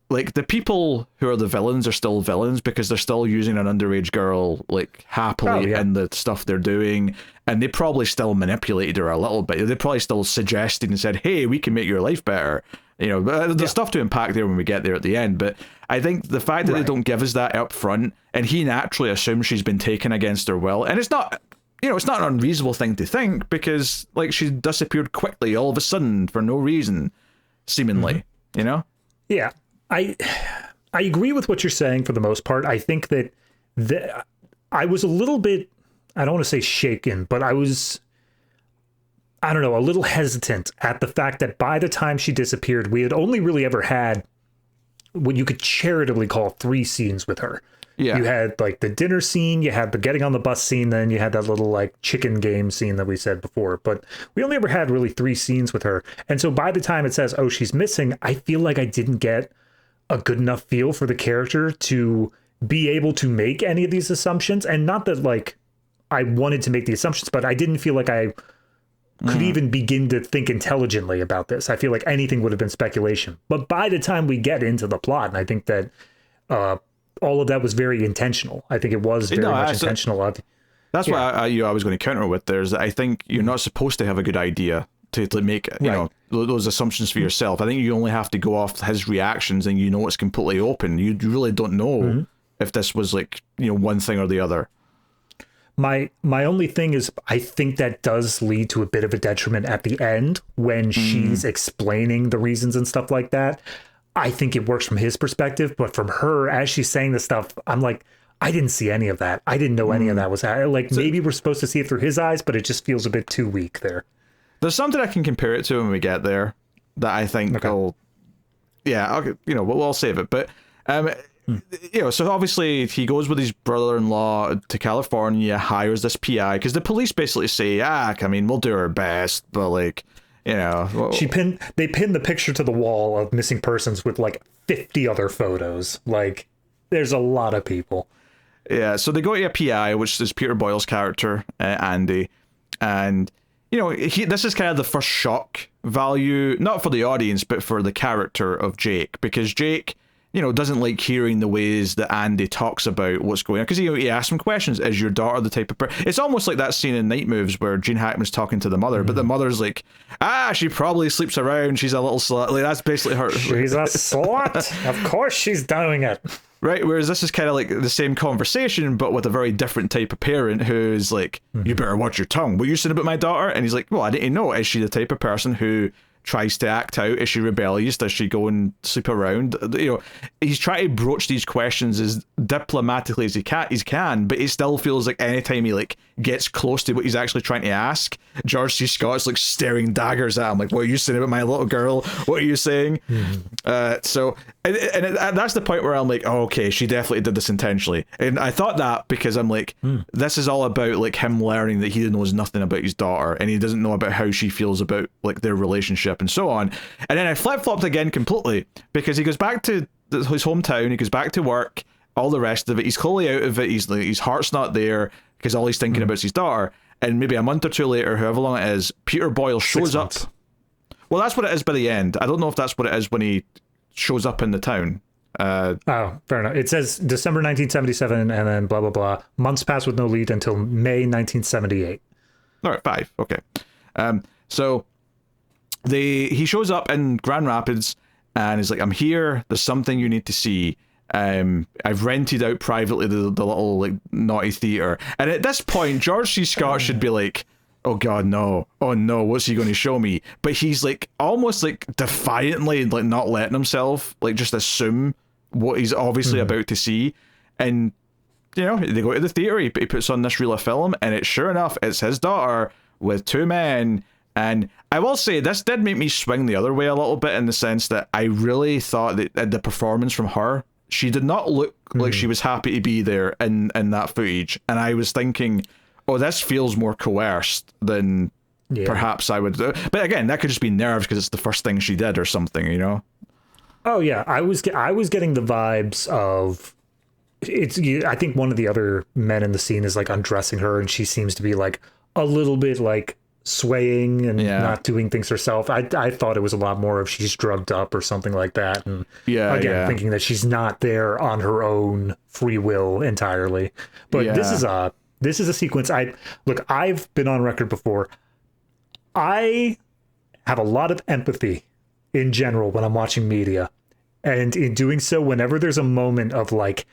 like, the people who are the villains are still villains because they're still using an underage girl, like, happily in the stuff they're doing, and they probably still manipulated her a little bit. They probably still suggested and said, hey, we can make your life better. There's stuff to unpack there when we get there at the end, but I think the fact that they don't give us that up front, and he naturally assumes she's been taken against her will, and it's not... it's not an unreasonable thing to think because, like, she disappeared quickly all of a sudden for no reason, seemingly, Yeah, I agree with what you're saying for the most part. I think that I was a little bit, I don't want to say shaken, but I was, I don't know, a little hesitant at the fact that by the time she disappeared, we had only really ever had what you could charitably call 3 scenes with her. Yeah. You had, like, the dinner scene, you had the getting on the bus scene, then you had that little, like, chicken game scene that we said before. But we only ever had really 3 scenes with her. And so by the time it says, oh, she's missing, I feel like I didn't get a good enough feel for the character to be able to make any of these assumptions. And not that, like, I wanted to make the assumptions, but I didn't feel like I could even begin to think intelligently about this. I feel like anything would have been speculation. But by the time we get into the plot, and I think that... all of that was very intentional. I think it was very much intentional. That's what I was going to counter with. There's, I think you're not supposed to have a good idea to make those assumptions for yourself. I think you only have to go off his reactions, and it's completely open. You really don't know if this was, like, one thing or the other. My only thing is, I think that does lead to a bit of a detriment at the end when she's explaining the reasons and stuff like that. I think it works from his perspective, but from her, as she's saying this stuff, I'm like, I didn't see any of that. I didn't know any of that was happening. Like, maybe we're supposed to see it through his eyes, but it just feels a bit too weak there. There's something I can compare it to when we get there that I think will, we'll save it. But, so obviously he goes with his brother-in-law to California, hires this PI, because the police basically say, we'll do our best, but, like... they pinned the picture to the wall of missing persons with like 50 other photos. Like, there's a lot of people. Yeah, so they go to a PI, which is Peter Boyle's character, Andy, and this is kind of the first shock value, not for the audience, but for the character of Jake, because Jake, doesn't like hearing the ways that Andy talks about what's going on, because he asks him questions. Is your daughter the type of person? It's almost like that scene in Night Moves where Gene Hackman's talking to the mother, but the mother's like, she probably sleeps around, she's a little slut. Like, that's basically her. She's a slut. Of course she's doing it. Right, whereas this is kind of like the same conversation, but with a very different type of parent who's like, you better watch your tongue. What you said about my daughter? And he's like, well, I didn't know. Is she the type of person who tries to act out? Is she rebellious? Does she go and sleep around? He's trying to broach these questions as diplomatically as he can, but it still feels like anytime he like gets close to what he's actually trying to ask, George C. Scott's like staring daggers at him, like, what are you saying about my little girl? What are you saying? So that's the point where I'm like, oh, okay, she definitely did this intentionally. And I thought that because I'm like, this is all about like him learning that he knows nothing about his daughter, and he doesn't know about how she feels about like their relationship and so on. And then I flip-flopped again completely, because he goes back to his hometown, he goes back to work, all the rest of it. He's clearly out of it. His heart's not there because all he's thinking about is his daughter. And maybe a month or two later, however long it is, Peter Boyle shows up. Well, that's what it is by the end. I don't know if that's what it is when he shows up in the town. Oh, fair enough. It says December 1977 and then blah, blah, blah. Months pass with no lead until May 1978. All right, 5. Okay. So he shows up in Grand Rapids and he's like, I'm here. There's something you need to see. I've rented out privately the little like naughty theater. And at this point, George C. Scott should be like, oh God, no. Oh no, what's he going to show me? But he's like almost like defiantly like not letting himself like just assume what he's obviously about to see. And they go to the theater, he puts on this reel of film, and it's sure enough, it's his daughter with 2 men. And I will say, this did make me swing the other way a little bit, in the sense that I really thought that the performance from her, she did not look like she was happy to be there in that footage. And I was thinking, oh, this feels more coerced than perhaps I would do. But again, that could just be nerves because it's the first thing she did or something, Oh yeah, I was getting the vibes of I think one of the other men in the scene is like undressing her, and she seems to be like a little bit like swaying and not doing things herself. I thought it was a lot more of she's drugged up or something like that, and thinking that she's not there on her own free will entirely. But this is a sequence. I've been on record before. I have a lot of empathy in general when I'm watching media, and in doing so, whenever there's a moment of like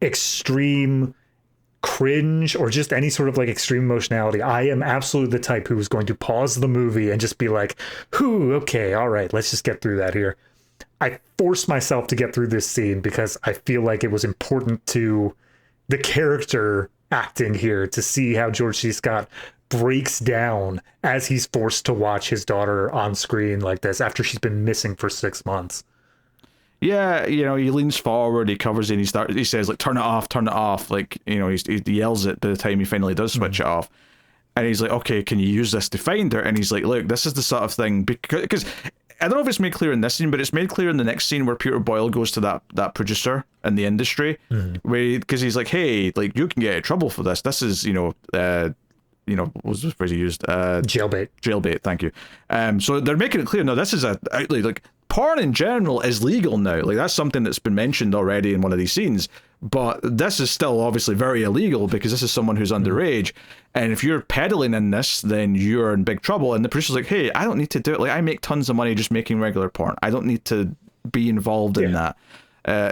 extreme cringe or just any sort of like extreme emotionality, I am absolutely the type who is going to pause the movie and just be like, okay, all right, let's just get through that here. I forced myself to get through this scene because I feel like it was important to the character acting here to see how George C. Scott breaks down as he's forced to watch his daughter on screen like this after she's been missing for 6 months. Yeah, he leans forward, he covers it, and he says, like, turn it off. Like, he yells it by the time he finally does switch it off. And he's like, okay, can you use this to find her? And he's like, look, this is the sort of thing, because I don't know if it's made clear in this scene, but it's made clear in the next scene where Peter Boyle goes to that producer in the industry, because he's like, hey, like, you can get in trouble for this. This is, what was the phrase he used? Jailbait, thank you. So they're making it clear, no, this is like, porn in general is legal now. Like, that's something that's been mentioned already in one of these scenes, but this is still obviously very illegal because this is someone who's underage, and if you're peddling in this, then you're in big trouble. And the producer's like, hey, I don't need to do it. Like, I make tons of money just making regular porn. I don't need to be involved in that,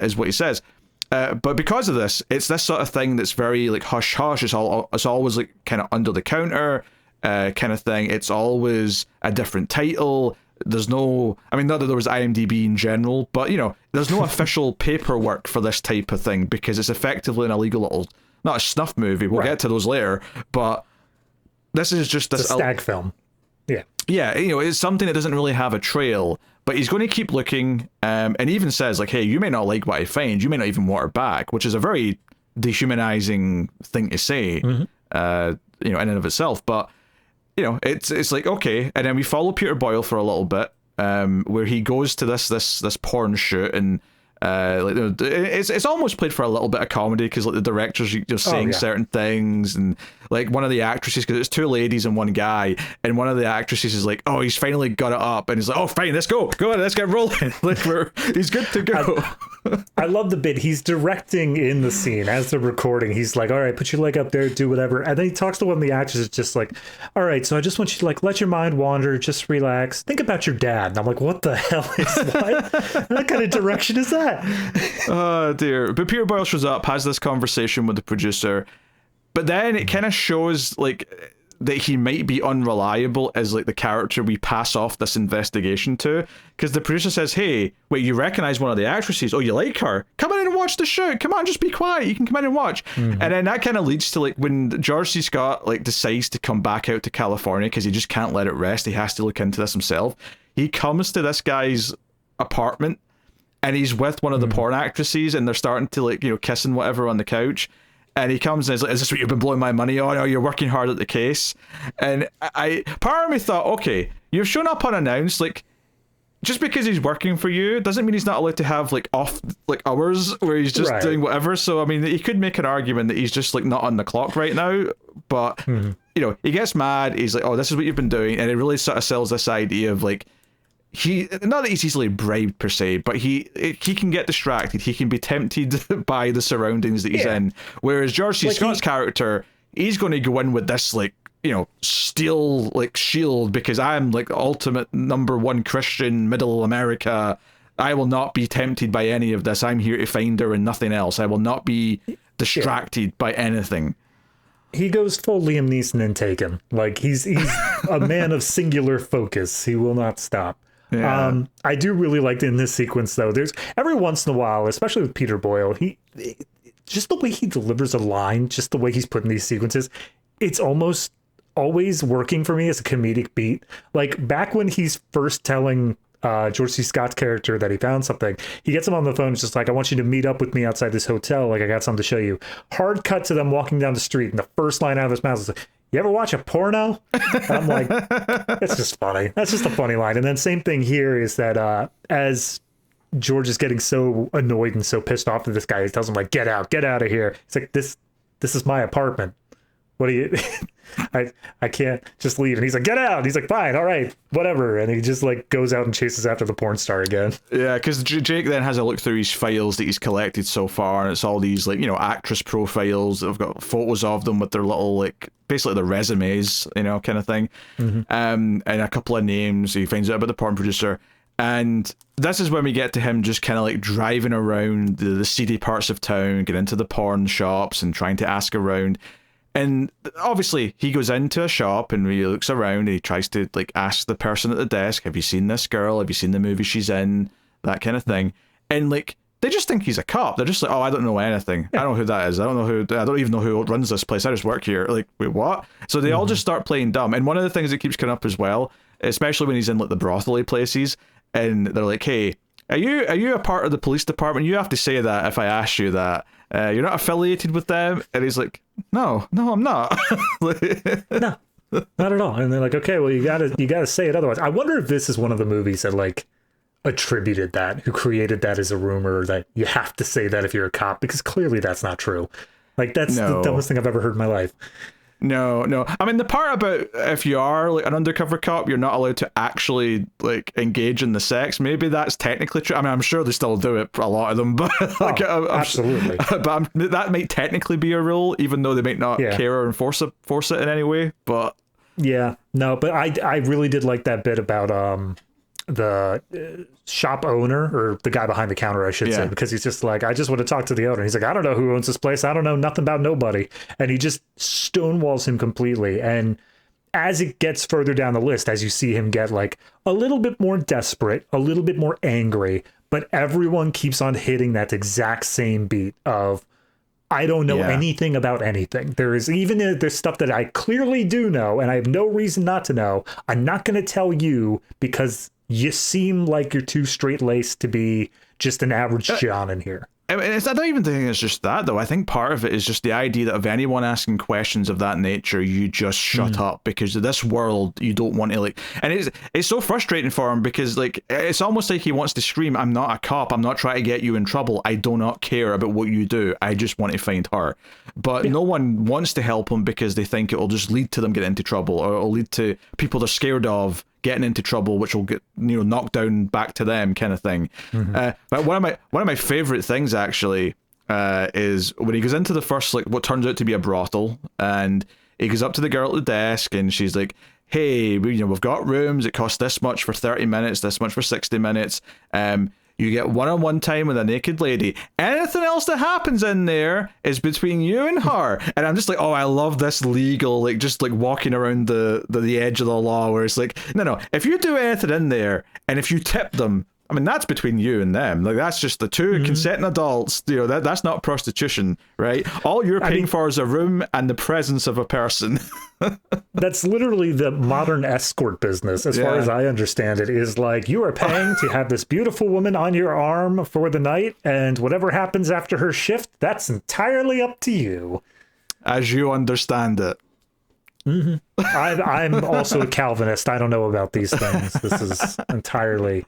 is what he says. But because of this, it's this sort of thing that's very like hush hush. It's always like kind of under the counter kind of thing. It's always a different title. There's no, not that there was IMDb in general, but there's no official paperwork for this type of thing because it's effectively an illegal little, not a snuff movie. We'll get to those later, but this is just this a stag film. Yeah. Yeah, it's something that doesn't really have a trail, but he's going to keep looking, and even says like, hey, you may not like what I find, you may not even want her back, which is a very dehumanizing thing to say, in and of itself, but it's like, okay. And then we follow Peter Boyle for a little bit, where he goes to this porn shoot, and it's almost played for a little bit of comedy because like the director's just saying certain things, and like one of the actresses, because it's 2 ladies and 1 guy, and one of the actresses is like, oh, he's finally got it up, and he's like, oh, fine, let's go on, let's get rolling. Like, he's good to go. I love the bit he's directing in the scene as they're recording. He's like, all right, put your leg up there, do whatever. And then he talks to one of the actors, just like, all right, so I just want you to like let your mind wander, just relax, think about your dad. And I'm like, what the hell is what? What kind of direction is that? Oh dear. But Peter Boyle shows up, has this conversation with the producer, but then it kind of shows like that he might be unreliable as like the character we pass off this investigation to, because the producer says, hey, wait, you recognize one of the actresses? Oh, you like her? Come in and watch the show. Come on, just be quiet. You can come in and watch. And then that kind of leads to like when George C. Scott like decides to come back out to California because he just can't let it rest. He has to look into this himself. He comes to this guy's apartment and he's with one of the porn actresses, and they're starting to like, you know, kiss and whatever on the couch. And he comes and is like, is this what you've been blowing my money on? Oh, you're working hard at the case. And I part of me thought, okay, you've shown up unannounced. Like, just because he's working for you doesn't mean he's not allowed to have like off like hours where he's just doing whatever. So I mean, he could make an argument that he's just like not on the clock right now. But you know, he gets mad. He's like, oh, this is what you've been doing, and it really sort of sells this idea of like, he, not that he's easily bribed per se, but he can get distracted. He can be tempted by the surroundings that he's in. Whereas George C. Scott's character, he's going to go in with this like, you know, steel like shield, because I'm like ultimate number one Christian middle America. I will not be tempted by any of this. I'm here to find her and nothing else. I will not be distracted by anything. He goes full Liam Neeson in Taken. Like he's a man of singular focus. He will not stop. Yeah. I do really like in this sequence though, there's every once in a while, especially with Peter Boyle, he just the way he delivers a line, just the way he's putting these sequences, it's almost always working for me as a comedic beat. Like back when he's first telling George C. Scott's character that he found something, he gets him on the phone. It's just like, I want you to meet up with me outside this hotel. Like, I got something to show you. Hard cut to them walking down the street, and the first line out of his mouth is like, you ever watch a porno? And I'm like, that's just funny. That's just a funny line. And then same thing here is that as George is getting so annoyed and so pissed off at this guy, he tells him like, get out of here. It's like, this is my apartment. What do you I can't just leave. And he's like, get out. And he's like, fine, all right, whatever. And he just like goes out and chases after the porn star again. Yeah, because Jake then has a look through his files that he's collected so far, and it's all these like, you know, actress profiles. They've got photos of them with their little like basically their resumes, you know, kind of thing. And a couple of names. He finds out about the porn producer. And this is when we get to him just kind of like driving around the seedy parts of town, get into the porn shops and trying to ask around. And obviously he goes into a shop and he looks around and he tries to like ask the person at the desk, have you seen this girl? Have you seen the movie she's in? That kind of thing. And like, they just think he's a cop. They're just like, oh, I don't know anything. I don't know who that is. I don't even know who runs this place. I just work here. Like, wait, what? So they all just start playing dumb. And one of the things that keeps coming up as well, especially when he's in like the brothel places, and they're like, hey, are you a part of the police department? You have to say that if I ask you that. You're not affiliated with them? And he's like, no, I'm not. No, not at all. And they're like, okay, well, you gotta say it otherwise. I wonder if this is one of the movies that like attributed that, who created that as a rumor that you have to say that if you're a cop, because clearly that's not true. Like that's the dumbest thing I've ever heard in my life. No. I mean, the part about if you are like an undercover cop, you're not allowed to actually like engage in the sex. Maybe that's technically true. I mean, I'm sure they still do it, a lot of them, but like, absolutely. But that might technically be a rule, even though they might not care or enforce it in any way. But yeah, no. But I really did like that bit about the shop owner, or the guy behind the counter, I should say, because he's just like, I just want to talk to the owner. He's like, I don't know who owns this place. I don't know nothing about nobody. And he just stonewalls him completely. And as it gets further down the list, as you see him get like a little bit more desperate, a little bit more angry, but everyone keeps on hitting that exact same beat of, I don't know anything about anything. There's stuff that I clearly do know, and I have no reason not to know. I'm not going to tell you because you seem like you're too straight-laced to be just an average John in here. I mean, I don't even think it's just that, though. I think part of it is just the idea that of anyone asking questions of that nature, you just shut up, because of this world, you don't want to, like... And it's so frustrating for him, because, like, it's almost like he wants to scream, I'm not a cop, I'm not trying to get you in trouble, I do not care about what you do, I just want to find her. But no one wants to help him because they think it will just lead to them getting into trouble, or it'll lead to people they're scared of getting into trouble, which will get, you know, knocked down back to them, kind of thing. But one of my favorite things actually is when he goes into the first, like, what turns out to be a brothel, and he goes up to the girl at the desk and she's like, hey, we've got rooms, it costs this much for 30 minutes, this much for 60 minutes, You get one-on-one time with a naked lady. Anything else that happens in there is between you and her. And I'm just like, oh, I love this legal, like, just like walking around the edge of the law, where it's like, no, if you do anything in there, and if you tip them, I mean, that's between you and them. Like, that's just the two consenting adults. You know, that's not prostitution, right? All you're paying for is a room and the presence of a person. That's literally the modern escort business, as far as I understand it, is like, you are paying to have this beautiful woman on your arm for the night, and whatever happens after her shift, that's entirely up to you. As you understand it. I'm also a Calvinist. I don't know about these things. This is entirely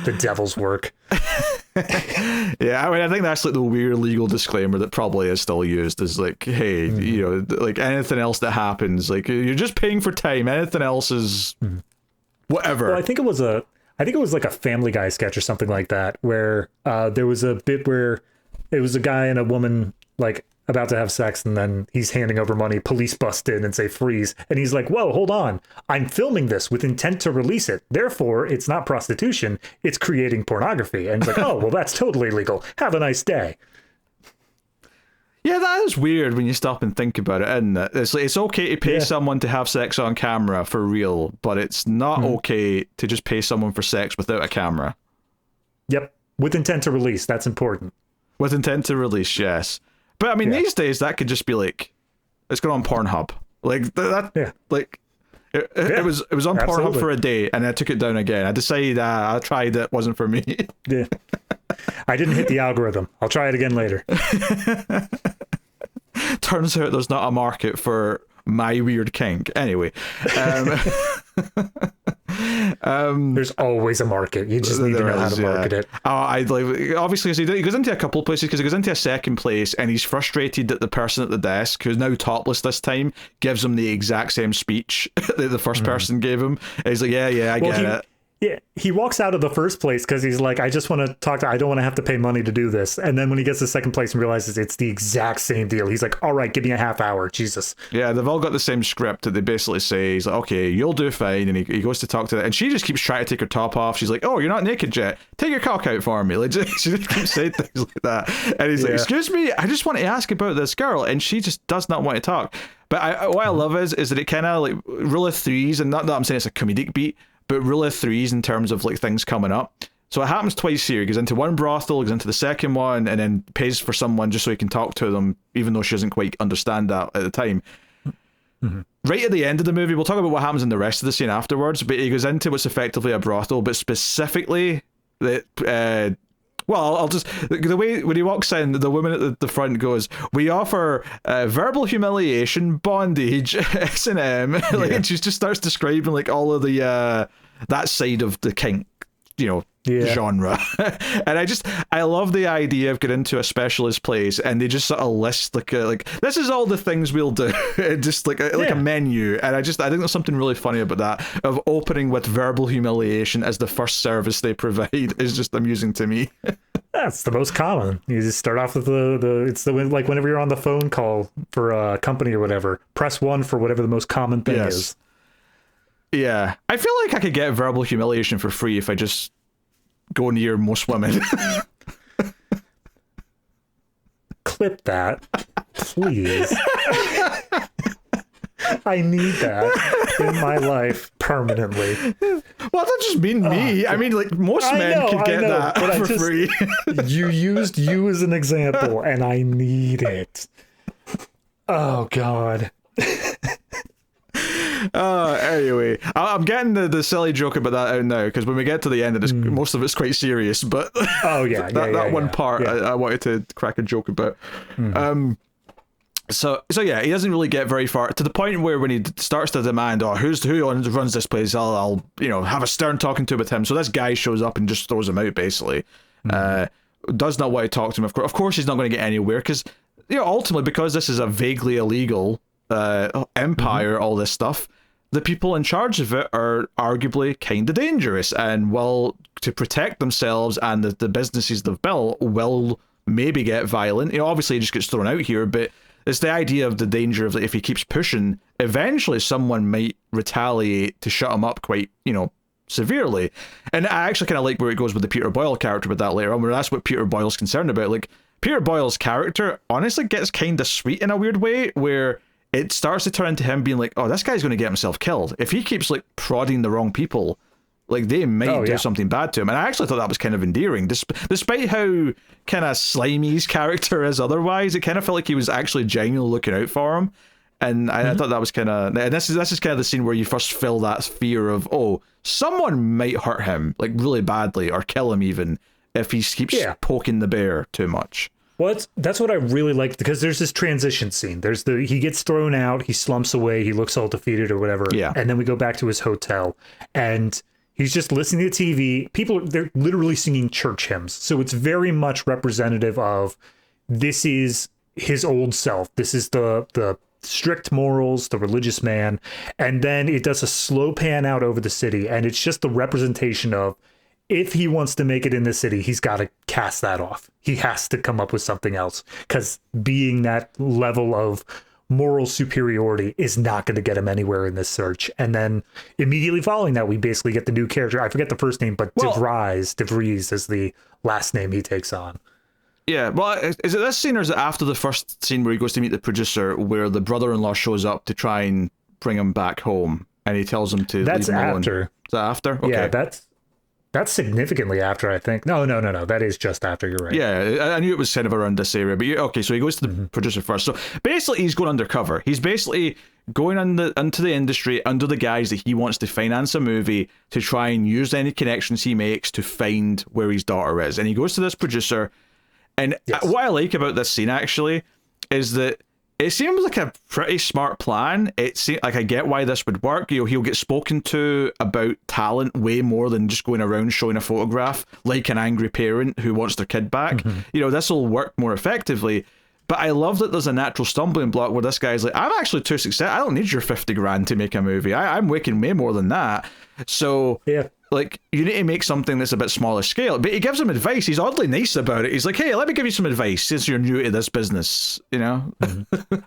the devil's work. Yeah, I mean, I think that's like the weird legal disclaimer that probably is still used, is like, hey, you know, like anything else that happens, like, you're just paying for time. Anything else is whatever. Well, I think it was like a Family Guy sketch or something like that, where there was a bit where it was a guy and a woman like about to have sex, and then he's handing over money. Police bust in and say freeze, and he's like, whoa, hold on, I'm filming this with intent to release it, therefore it's not prostitution, it's creating pornography. And it's like, oh, well, that's totally legal, have a nice day. Yeah, that is weird when you stop and think about it, isn't it? It's like, it's okay to pay someone to have sex on camera for real, but it's not okay to just pay someone for sex without a camera. Yep, with intent to release, that's important. With intent to release, yes. But I mean, these days that could just be like, it's going on Pornhub. Like that. Like it was on Pornhub for a day, and I took it down again. I decided I tried it, wasn't for me. Yeah, I didn't hit the algorithm. I'll try it again later. Turns out there's not a market for my weird kink. Anyway. There's always a market. You just need to know how to market it. I like, obviously, he goes into a couple of places, because he goes into a second place and he's frustrated that the person at the desk, who's now topless this time, gives him the exact same speech that the first person gave him. And he's like, I get it. Yeah, he walks out of the first place because he's like, I just want to talk to, I don't want to have to pay money to do this. And then when he gets to second place and realizes it's the exact same deal, he's like, all right, give me a half hour, Jesus. Yeah, they've all got the same script that they basically say, he's like, okay, you'll do fine. And he goes to talk to her, and she just keeps trying to take her top off. She's like, oh, you're not naked yet. Take your cock out for me. Like, she just keeps saying things like that. And he's like, excuse me, I just want to ask about this girl. And she just does not want to talk. But what I love is that it kind of like rule of threes, and not that I'm saying it's a comedic beat, but rule of threes in terms of like things coming up. So it happens twice here. He goes into one brothel, goes into the second one, and then pays for someone just so he can talk to them, even though she doesn't quite understand that at the time. Right at the end of the movie, we'll talk about what happens in the rest of the scene afterwards, but he goes into what's effectively a brothel, but specifically that I'll just, the way when he walks in, the woman at the front goes, we offer verbal humiliation, bondage, S&M. And she just starts describing like all of the that side of the kink, genre. And I love the idea of getting into a specialist place and they just sort of list like this is all the things we'll do. Just like a menu. And I think there's something really funny about that, of opening with verbal humiliation as the first service they provide, is just amusing to me. That's the most common. You just start off with it's like whenever you're on the phone call for a company or whatever, press 1 for whatever the most common thing is. Yeah. I feel like I could get verbal humiliation for free if I just go near most women. Clip that, please. I need that in my life permanently. Well, that doesn't just mean me. I mean, like, most men could get that for free. You used you as an example, and I need it. Oh, God. Anyway, I'm getting the silly joke about that out now, because when we get to the end of this, most of it's quite serious, but that one part I wanted to crack a joke about. So yeah, he doesn't really get very far, to the point where when he starts to demand, who runs this place, I'll have a stern talking to with him. So this guy shows up and just throws him out, basically. Does not want to talk to him. Of course he's not going to get anywhere, because ultimately, because this is a vaguely illegal empire, all this stuff, the people in charge of it are arguably kind of dangerous, and to protect themselves and the businesses they've built will maybe get violent. Obviously he just gets thrown out here, but it's the idea of the danger of, if he keeps pushing, eventually someone might retaliate to shut him up quite severely. And I actually kind of like where it goes with the Peter Boyle character with that later on, where that's what Peter Boyle's concerned about. Like, Peter Boyle's character honestly gets kind of sweet in a weird way, where it starts to turn into him being like, oh, this guy's going to get himself killed. If he keeps, like, prodding the wrong people, like, they might do something bad to him. And I actually thought that was kind of endearing. Despite how kind of slimy his character is otherwise, it kind of felt like he was actually genuinely looking out for him. And I thought that was kind of... And this is kind of the scene where you first feel that fear of, oh, someone might hurt him, like, really badly, or kill him even, if he keeps poking the bear too much. Well, that's what I really liked, because there's this transition scene. He gets thrown out, he slumps away, he looks all defeated or whatever. Yeah. And then we go back to his hotel, and he's just listening to TV. They're literally singing church hymns. So it's very much representative of, this is his old self. This is the strict morals, the religious man. And then it does a slow pan out over the city, and it's just the representation of, if he wants to make it in the city, he's got to cast that off. He has to come up with something else, because being that level of moral superiority is not going to get him anywhere in this search. And then immediately following that, we basically get the new character. I forget the first name, but DeVries is the last name he takes on. Yeah, well, is it this scene, or is it after the first scene where he goes to meet the producer, where the brother-in-law shows up to try and bring him back home, and he tells him to leave him alone? That's after. Is that after? Okay. Yeah, that's significantly after, I think. No. That is just after, you're right. Yeah, I knew it was kind of around this area. But okay, so he goes to the producer first. So basically, he's going undercover. He's basically going into the industry under the guise that he wants to finance a movie to try and use any connections he makes to find where his daughter is. And he goes to this producer. And what I like about this scene, actually, is that it seems like a pretty smart plan. It seems like, I get why this would work. You know, he'll get spoken to about talent way more than just going around showing a photograph like an angry parent who wants their kid back. You know, this will work more effectively. But I love that there's a natural stumbling block where this guy's like, I'm actually too successful. I don't need your 50 grand to make a movie. I'm making way more than that. So, like, you need to make something that's a bit smaller scale. But he gives him advice. He's oddly nice about it. He's like, hey, let me give you some advice since you're new to this business, you know?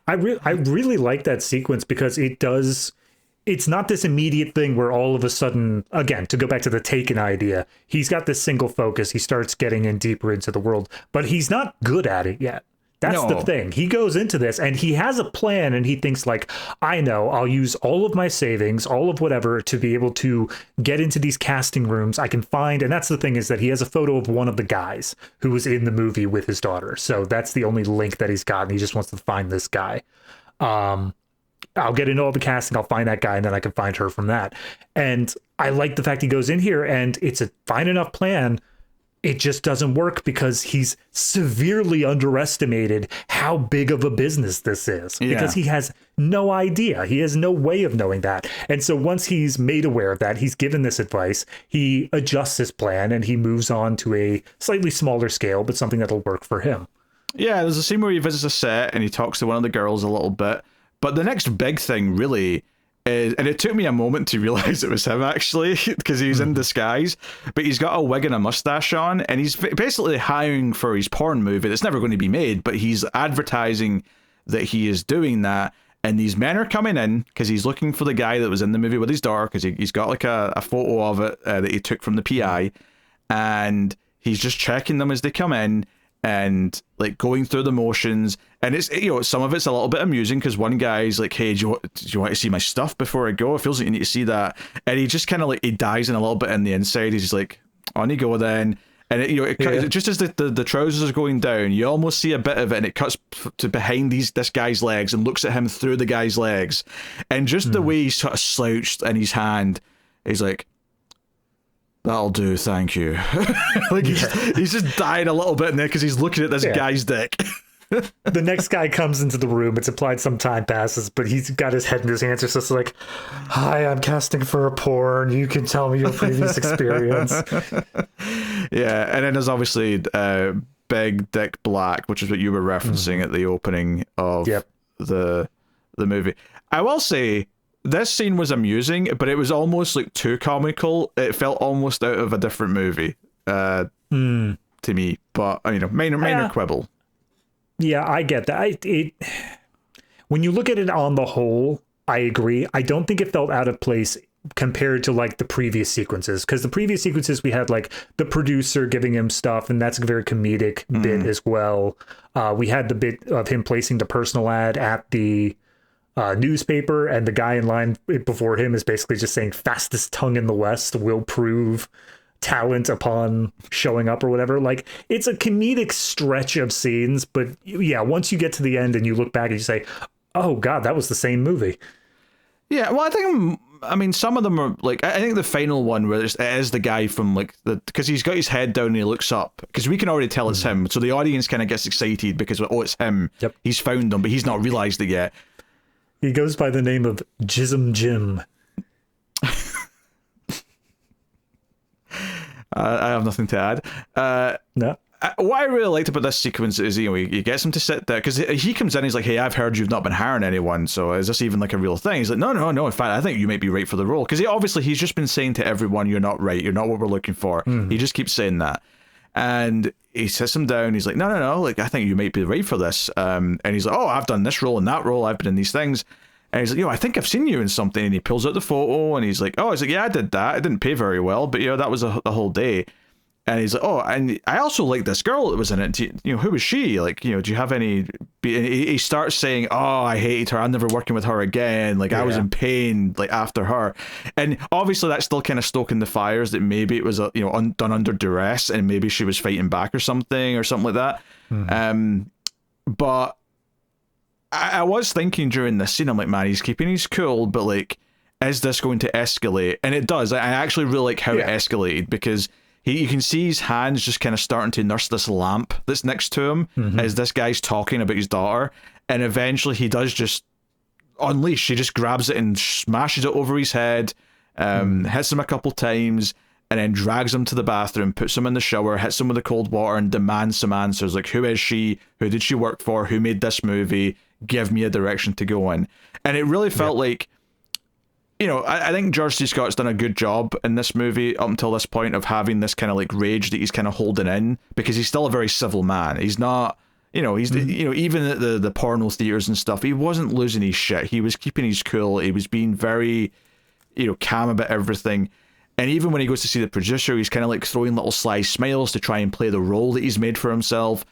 I really like that sequence, because it's not this immediate thing where all of a sudden, again, to go back to the Taken idea, he's got this single focus. He starts getting in deeper into the world, but he's not good at it yet. That's the thing. He goes into this and he has a plan, and he thinks like, I know, I'll use all of my savings, all of whatever, to be able to get into these casting rooms. I can find, and that's the thing, is that he has a photo of one of the guys who was in the movie with his daughter. So that's the only link that he's got, and he just wants to find this guy. I'll get into all the casting, I'll find that guy, and then I can find her from that. And I like the fact he goes in here and it's a fine enough plan. It just doesn't work because he's severely underestimated how big of a business this is, because he has no idea. He has no way of knowing that. And so once he's made aware of that, he's given this advice, he adjusts his plan, and he moves on to a slightly smaller scale, but something that'll work for him. Yeah, there's a scene where he visits a set and he talks to one of the girls a little bit. But the next big thing really is, and it took me a moment to realize it was him, actually, because he's in disguise, but he's got a wig and a mustache on, and he's basically hiring for his porn movie that's never going to be made, but he's advertising that he is doing that. And these men are coming in because he's looking for the guy that was in the movie with his daughter, because he's got like a photo of it that he took from the PI, and he's just checking them as they come in and like going through the motions. And it's, you know, some of it's a little bit amusing, because one guy's like, hey, do you want to see my stuff before I go? It feels like you need to see that. And he just kind of like, he dives in a little bit in the inside. He's just like, on you go then. And it, you know, just as the trousers are going down, you almost see a bit of it, and it cuts to behind this guy's legs and looks at him through the guy's legs. And just the way he's sort of slouched in his hand, he's like, that'll do, thank you. Like he's just dying a little bit in there because he's looking at this guy's dick. The next guy comes into the room. It's implied some time passes, but he's got his head in his hands. It's just like, hi, I'm casting for a porn. You can tell me your previous experience. Yeah, and then there's obviously Big Dick Black, which is what you were referencing at the opening of the movie. I will say, this scene was amusing, but it was almost like too comical. It felt almost out of a different movie to me. But, you know, minor quibble. Yeah, I get that. When you look at it on the whole, I agree. I don't think it felt out of place compared to like the previous sequences, because the previous sequences we had like the producer giving him stuff, and that's a very comedic bit as well. We had the bit of him placing the personal ad at the newspaper, and the guy in line before him is basically just saying fastest tongue in the West will prove talent upon showing up or whatever. Like, it's a comedic stretch of scenes, but yeah, once you get to the end and you look back and you say, oh god, that was the same movie. Yeah, well, I mean, some of them are like, I think the final one where it is the guy from like because he's got his head down and he looks up, because we can already tell it's him, so the audience kind of gets excited because, oh, it's him. Yep. He's found them, but he's not realized it yet. He goes by the name of Jism Jim. I have nothing to add. No. What I really liked about this sequence is, you know, he gets him to sit there, because he comes in, he's like, hey, I've heard you've not been hiring anyone, so is this even like a real thing? He's like, no, in fact, I think you might be right for the role. Because he's just been saying to everyone, you're not right, you're not what we're looking for. He just keeps saying that. And he sits him down, he's like, no, like, I think you might be right for this. And he's like, oh, I've done this role and that role, I've been in these things. And he's like, I think I've seen you in something. And he pulls out the photo, and he's like, oh, yeah, I did that. It didn't pay very well, but, that was a whole day. And he's like, oh, and I also like this girl that was in it. Who was she? Like, do you have any... He starts saying, oh, I hated her. I'm never working with her again. Like, I was in pain, like, after her. And obviously that's still kind of stoking the fires that maybe it was, done under duress, and maybe she was fighting back or something like that. But I was thinking during this scene, I'm like, man, he's keeping his cool, but, like, is this going to escalate? And it does. I actually really like how it escalated, because... You can see his hands just kind of starting to nurse this lamp that's next to him as this guy's talking about his daughter. And eventually he does just unleash. He just grabs it and smashes it over his head, hits him a couple times, and then drags him to the bathroom, puts him in the shower, hits him with the cold water, and demands some answers. Like, who is she? Who did she work for? Who made this movie? Give me a direction to go in. And it really felt like... I think George C. Scott's done a good job in this movie up until this point of having this kind of like rage that he's kind of holding in, because he's still a very civil man. He's not, even at the porno theaters and stuff, he wasn't losing his shit. He was keeping his cool. He was being very, calm about everything. And even when he goes to see the producer, he's kind of like throwing little sly smiles to try and play the role that he's made for himself.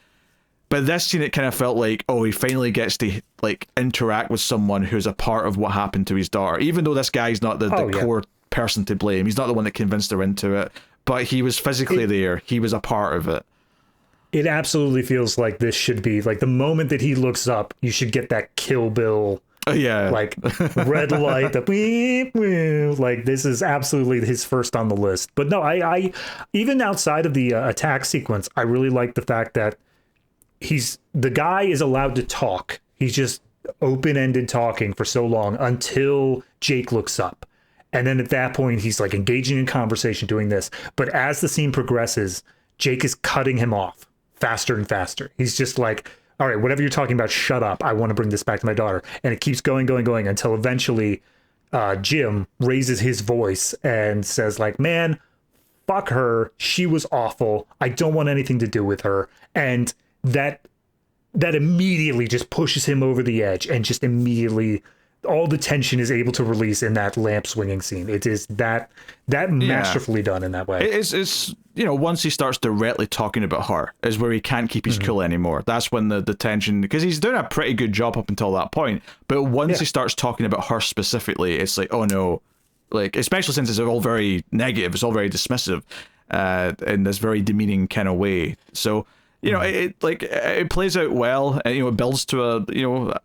But this scene, it kind of felt like, oh, he finally gets to like interact with someone who's a part of what happened to his daughter. Even though this guy's not the core person to blame. He's not the one that convinced her into it. But he was physically there. He was a part of it. It absolutely feels like this should be, like, the moment that he looks up, you should get that Kill Bill, like, red light, like, this is absolutely his first on the list. But no, I even outside of the attack sequence, I really like the fact that the guy is allowed to talk. He's just open-ended talking for so long until Jake looks up. And then at that point, he's like engaging in conversation doing this. But as the scene progresses, Jake is cutting him off faster and faster. He's just like, all right, whatever you're talking about, shut up. I want to bring this back to my daughter. And it keeps going until eventually Jim raises his voice and says like, man, fuck her. She was awful. I don't want anything to do with her. And that immediately just pushes him over the edge, and just immediately all the tension is able to release in that lamp swinging scene. It is that masterfully done in that way. It's once he starts directly talking about her is where he can't keep his cool anymore. That's when the tension, because he's doing a pretty good job up until that point, but once he starts talking about her specifically, it's like, oh no, like, especially since it's all very negative, it's all very dismissive, in this very demeaning kind of way. So it plays out well, and it builds to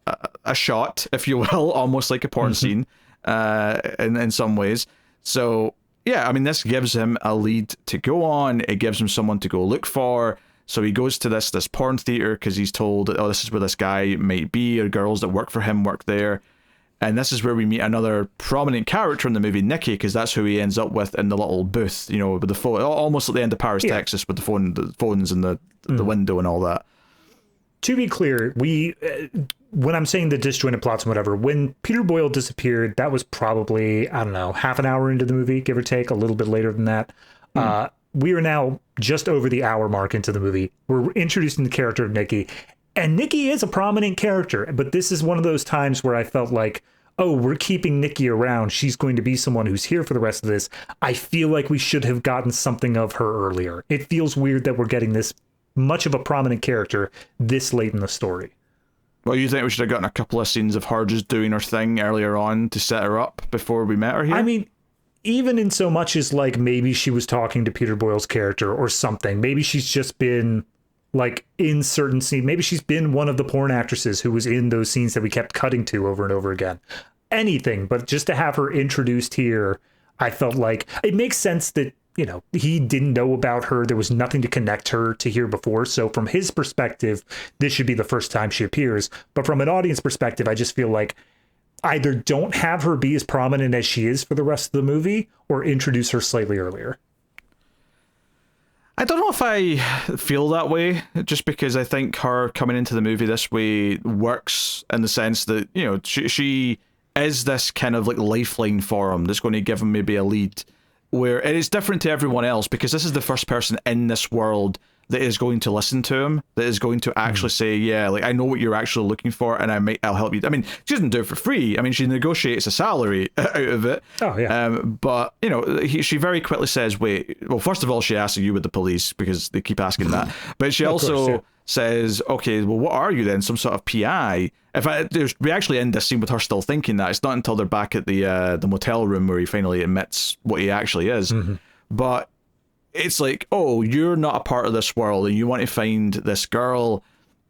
a shot, if you will, almost like a porn scene, in some ways. So yeah, I mean, this gives him a lead to go on. It gives him someone to go look for. So he goes to this porn theater because he's told, oh, this is where this guy might be, or girls that work for him work there. And this is where we meet another prominent character in the movie, Nikki, because that's who he ends up with in the little booth, with the phone, almost at the end of Paris, Texas, with the phones in the window and all that. To be clear, when I'm saying the disjointed plots and whatever, when Peter Boyle disappeared, that was probably, I don't know, half an hour into the movie, give or take, a little bit later than that. We are now just over the hour mark into the movie. We're introducing the character of Nikki. And Nikki is a prominent character, but this is one of those times where I felt like, oh, we're keeping Nikki around, she's going to be someone who's here for the rest of this. I feel like we should have gotten something of her earlier. It feels weird that we're getting this much of a prominent character this late in the story. Well, you think we should have gotten a couple of scenes of her just doing her thing earlier on to set her up before we met her here? I mean, even in so much as like maybe she was talking to Peter Boyle's character or something. Maybe she's just been like in certain scenes. Maybe she's been one of the porn actresses who was in those scenes that we kept cutting to over and over again. Anything, but just to have her introduced here, I felt like it makes sense that, you know, he didn't know about her. There was nothing to connect her to here before. So from his perspective, this should be the first time she appears. But from an audience perspective, I just feel like either don't have her be as prominent as she is for the rest of the movie or introduce her slightly earlier. I don't know if I feel that way, just because I think her coming into the movie this way works in the sense that, you know, she is this kind of like lifeline for him that's going to give him maybe a lead. Where it is different to everyone else, because this is the first person in this world that is going to listen to him, that is going to actually say, yeah, like, I know what you're actually looking for, and I'll help you. I mean, she doesn't do it for free. I mean, she negotiates a salary out of it. Oh, yeah. But, you know, she very quickly says, wait, well, first of all, she asks, are you with the police? Because they keep asking that. But she also says, okay, well, what are you then? Some sort of PI? We actually end this scene with her still thinking that. It's not until they're back at the motel room where he finally admits what he actually is. Mm-hmm. But it's like, oh, you're not a part of this world, and you want to find this girl.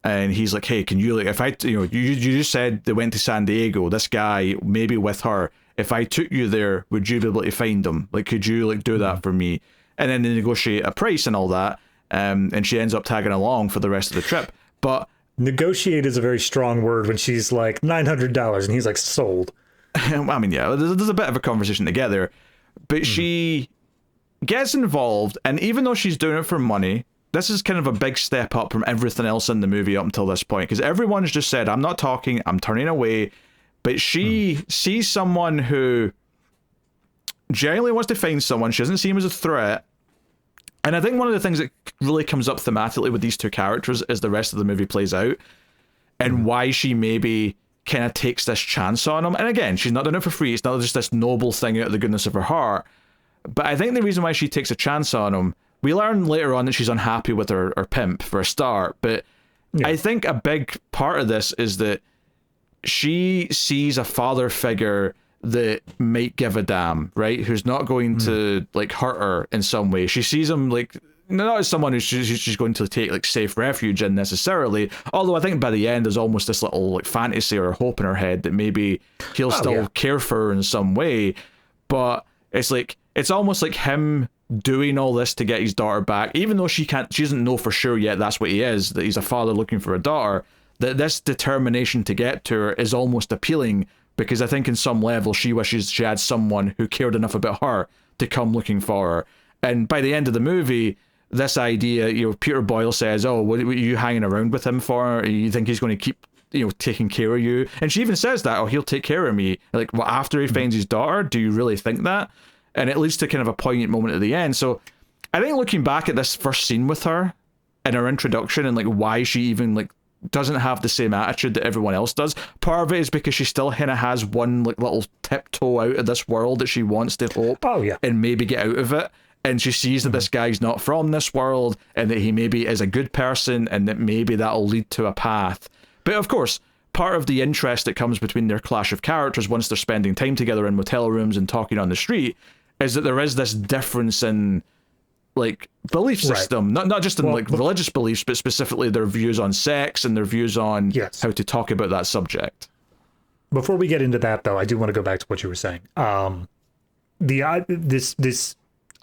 And he's like, hey, can you, like, you just said they went to San Diego, this guy, maybe with her. If I took you there, would you be able to find them? Like, could you, like, do that for me? And then they negotiate a price and all that. And she ends up tagging along for the rest of the trip. But negotiate is a very strong word when she's like $900 and he's like, sold. I mean, yeah, there's a bit of a conversation together, but she gets involved, and even though she's doing it for money, this is kind of a big step up from everything else in the movie up until this point, because everyone's just said, I'm not talking, I'm turning away, but she sees someone who genuinely wants to find someone. She doesn't see him as a threat. And I think one of the things that really comes up thematically with these two characters as the rest of the movie plays out, and why she maybe kind of takes this chance on him. And again, she's not doing it for free. It's not just this noble thing out of the goodness of her heart. But I think the reason why she takes a chance on him, we learn later on that she's unhappy with her pimp for a start. But I think a big part of this is that she sees a father figure that might give a damn, right? Who's not going to, like, hurt her in some way. She sees him, like, not as someone who she's going to take, like, safe refuge in necessarily. Although I think by the end there's almost this little, like, fantasy or hope in her head that maybe he'll still care for her in some way. But it's like, it's almost like him doing all this to get his daughter back, even though she doesn't know for sure yet that's what he is, that he's a father looking for a daughter, that this determination to get to her is almost appealing, because I think in some level she wishes she had someone who cared enough about her to come looking for her. And by the end of the movie, this idea, you know, Peter Boyle says, oh, what are you hanging around with him for? You think he's going to keep, you know, taking care of you? And she even says that, oh, he'll take care of me. Like, well, after he finds his daughter, do you really think that? And it leads to kind of a poignant moment at the end. So I think looking back at this first scene with her and her introduction and, like, why she even, like, doesn't have the same attitude that everyone else does, part of it is because she still kind of has one, like, little tiptoe out of this world that she wants to hope and maybe get out of it. And she sees that this guy's not from this world, and that he maybe is a good person, and that maybe that'll lead to a path. But of course, part of the interest that comes between their clash of characters once they're spending time together in motel rooms and talking on the street is that there is this difference in, like, belief system, not just in like religious beliefs, but specifically their views on sex and their views on how to talk about that subject. Before we get into that, though, I do want to go back to what you were saying. This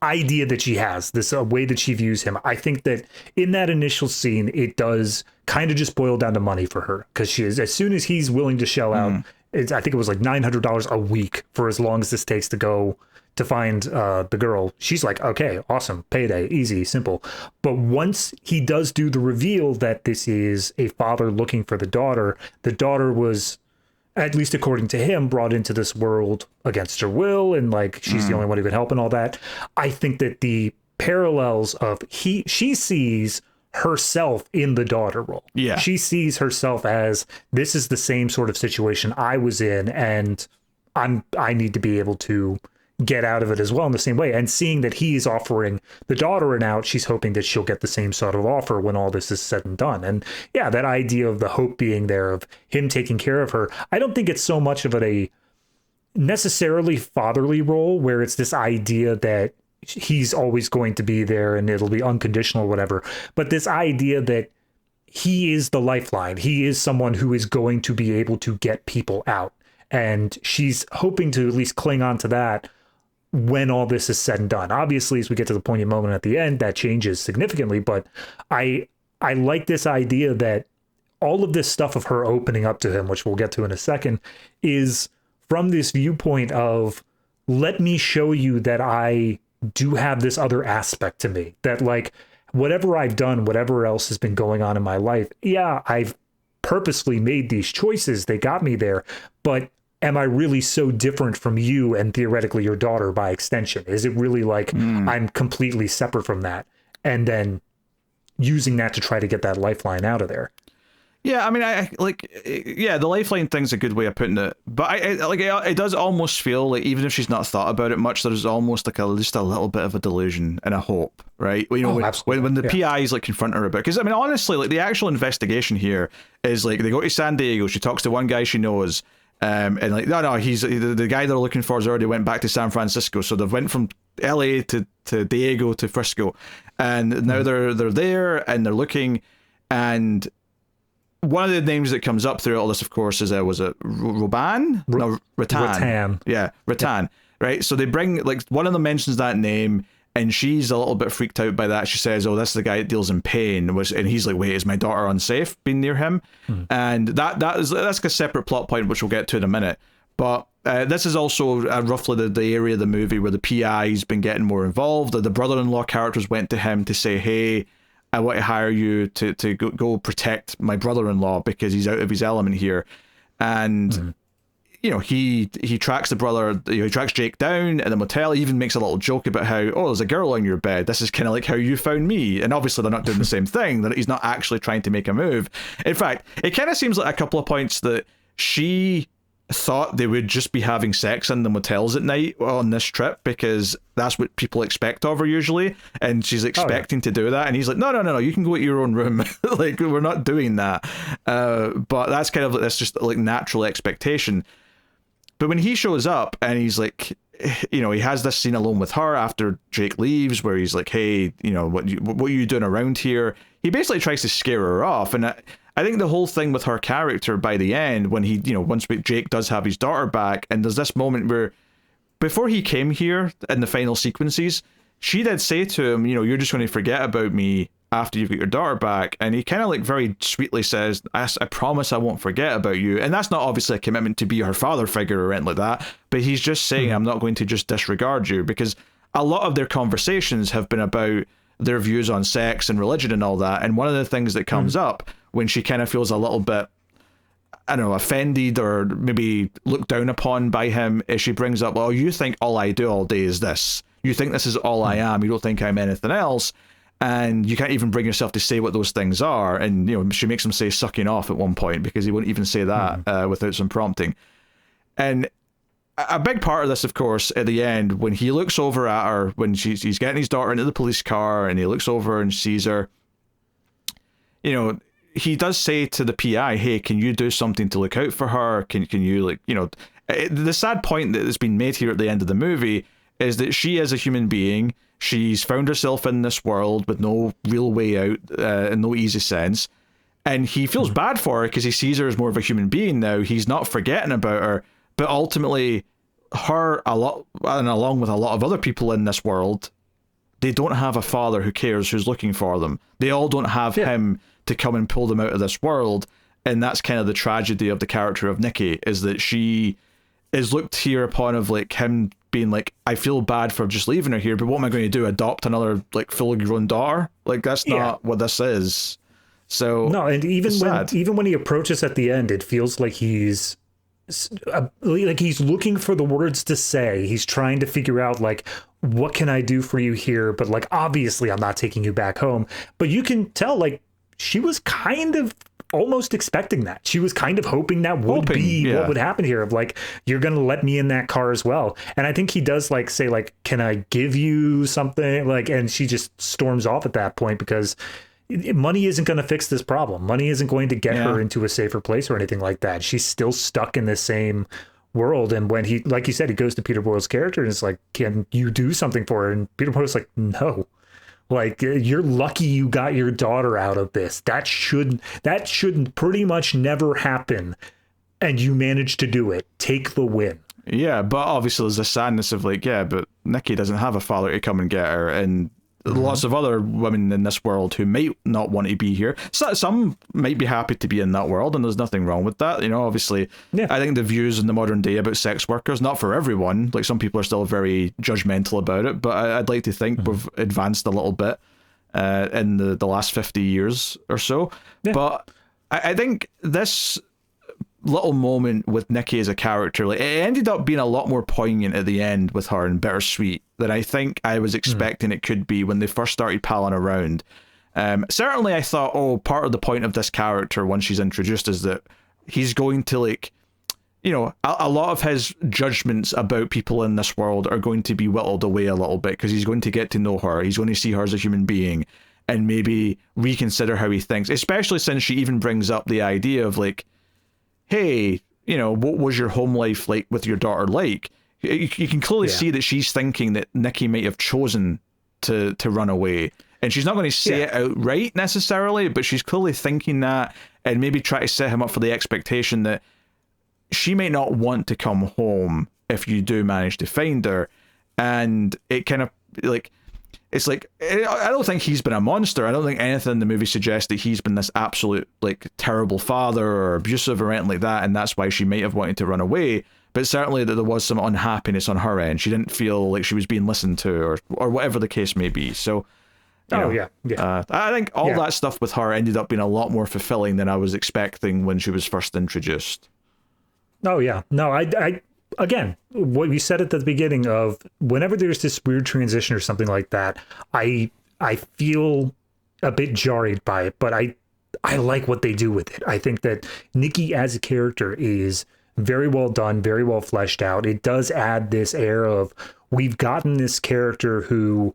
idea that she has, this way that she views him, I think that in that initial scene, it does kind of just boil down to money for her, because she is, as soon as he's willing to shell out, I think it was like $900 a week for as long as this takes to go to find the girl, she's like, okay, awesome, payday, easy, simple. But once he does do the reveal that this is a father looking for the daughter was, at least according to him, brought into this world against her will, and like she's the only one who can help and all that. I think that the parallels of she sees herself in the daughter role. Yeah. She sees herself as, this is the same sort of situation I was in, and I need to be able to get out of it as well in the same way. And seeing that he's offering the daughter an out, she's hoping that she'll get the same sort of offer when all this is said and done. And yeah, that idea of the hope being there, of him taking care of her, I don't think it's so much of a necessarily fatherly role where it's this idea that he's always going to be there and it'll be unconditional or whatever, but this idea that he is the lifeline. He is someone who is going to be able to get people out. And she's hoping to at least cling on to that when all this is said and done. Obviously, as we get to the poignant moment at the end, that changes significantly, but I like this idea that all of this stuff of her opening up to him, which we'll get to in a second, is from this viewpoint of, let me show you that I do have this other aspect to me, that like whatever I've done, whatever else has been going on in my life, yeah, I've purposely made these choices, they got me there, but am I really so different from you and theoretically your daughter by extension? Is it really like I'm completely separate from that? And then using that to try to get that lifeline out of there. Yeah, I mean, the lifeline thing's a good way of putting it, but it does almost feel like, even if she's not thought about it much, there's almost like just a little bit of a delusion and a hope, right? You know, when the PIs like confront her about, because I mean, honestly, like the actual investigation here is like they go to San Diego, she talks to one guy she knows, and like no, he's the guy they're looking for has already went back to San Francisco, so they've went from LA to Diego to Frisco, and now they're there and they're looking, and one of the names that comes up through all this, of course, is was it Roban? No, Rattan. Yeah, Rattan. Right. So they bring, like, one of them mentions that name, and she's a little bit freaked out by that. She says, "Oh, that's the guy that deals in pain." And he's like, "Wait, is my daughter unsafe being near him?" And that's like a separate plot point, which we'll get to in a minute. But this is also roughly the area of the movie where the PI's been getting more involved. The brother-in-law characters went to him to say, "Hey, I want to hire you to go protect my brother-in-law because he's out of his element here." And you know, he tracks the brother, he tracks Jake down in the motel. He even makes a little joke about how, "Oh, there's a girl on your bed. This is kind of like how you found me." And obviously they're not doing the same thing. That he's not actually trying to make a move. In fact, it kind of seems like a couple of points that she thought they would just be having sex in the motels at night on this trip, because that's what people expect of her usually, and she's expecting to do that, and he's like, no, you can go to your own room. Like, we're not doing that. But that's kind of, that's just like natural expectation. But when he shows up and he's like, you know, he has this scene alone with her after Jake leaves where he's like, "Hey, you know, what are you doing around here?" He basically tries to scare her off. And I think the whole thing with her character by the end, when he, you know, once Jake does have his daughter back, and there's this moment where before he came here in the final sequences, she did say to him, you know, "You're just going to forget about me after you've got your daughter back." And he kind of like very sweetly says, I promise I won't forget about you. And that's not obviously a commitment to be her father figure or anything like that, but he's just saying, "I'm not going to just disregard you," because a lot of their conversations have been about their views on sex and religion and all that. And one of the things that comes up when she kind of feels a little bit, I don't know, offended or maybe looked down upon by him, is she brings up, "Well, you think all I do all day is this. You think this is all I am. You don't think I'm anything else. And you can't even bring yourself to say what those things are." And, you know, she makes him say "sucking off" at one point because he wouldn't even say that without some prompting. And a big part of this, of course, at the end, when he looks over at her, when he's getting his daughter into the police car and he looks over and sees her, you know, he does say to the PI, "Hey, can you do something to look out for her? Can you, like, you know," the sad point that has been made here at the end of the movie is that she is a human being. She's found herself in this world with no real way out, and no easy sense. And he feels bad for her because he sees her as more of a human being now. He's not forgetting about her, but ultimately her, and along with a lot of other people in this world, they don't have a father who cares, who's looking for them. They all don't have him to come and pull them out of this world. And that's kind of the tragedy of the character of Nikki, is that she is looked here upon of like him being like, "I feel bad for just leaving her here, but what am I going to do? Adopt another like fully grown daughter?" Like, that's not what this is. So no, and even when he approaches at the end, it feels like he's like he's looking for the words to say. He's trying to figure out like, what can I do for you here? But like, obviously I'm not taking you back home. But you can tell like she was kind of almost expecting that. She was kind of hoping that would be what would happen here, of like, you're going to let me in that car as well. And I think he does like say like, can I give you something? Like, and she just storms off at that point because money isn't going to fix this problem. Money isn't going to get her into a safer place or anything like that. She's still stuck in the same world. And when he, like you said, he goes to Peter Boyle's character and it's like, can you do something for her? And Peter Boyle's like, no. Like, you're lucky you got your daughter out of this. That should pretty much never happen. And you managed to do it. Take the win. Yeah, but obviously there's a sadness of like, but Nikki doesn't have a father to come and get her. And lots of other women in this world who might not want to be here. So some might be happy to be in that world, and there's nothing wrong with that. You know, obviously, I think the views in the modern day about sex workers, not for everyone, like some people are still very judgmental about it, but I'd like to think we've advanced a little bit in the last 50 years or so. Yeah. But I think this little moment with Nikki as a character, like, it ended up being a lot more poignant at the end with her and bittersweet than I think I was expecting it could be when they first started palling around. Certainly I thought, part of the point of this character once she's introduced is that he's going to, like, you know, a lot of his judgments about people in this world are going to be whittled away a little bit because he's going to get to know her. He's going to see her as a human being and maybe reconsider how he thinks, especially since she even brings up the idea of like, hey, you know, what was your home life like with your daughter like? You can clearly see that she's thinking that Nikki might have chosen to run away. And she's not going to say it outright necessarily, but she's clearly thinking that and maybe try to set him up for the expectation that she may not want to come home if you do manage to find her. And it kind of like, it's like, I don't think he's been a monster. I don't think anything in the movie suggests that he's been this absolute, like, terrible father or abusive or anything like that, and that's why she might have wanted to run away. But certainly that there was some unhappiness on her end. She didn't feel like she was being listened to or whatever the case may be. So, I think all that stuff with her ended up being a lot more fulfilling than I was expecting when she was first introduced. Oh, yeah. No, I again, what you said at the beginning of whenever there's this weird transition or something like that, I feel a bit jarred by it, but I like what they do with it. I think that Nikki as a character is very well done, very well fleshed out. It does add this air of we've gotten this character who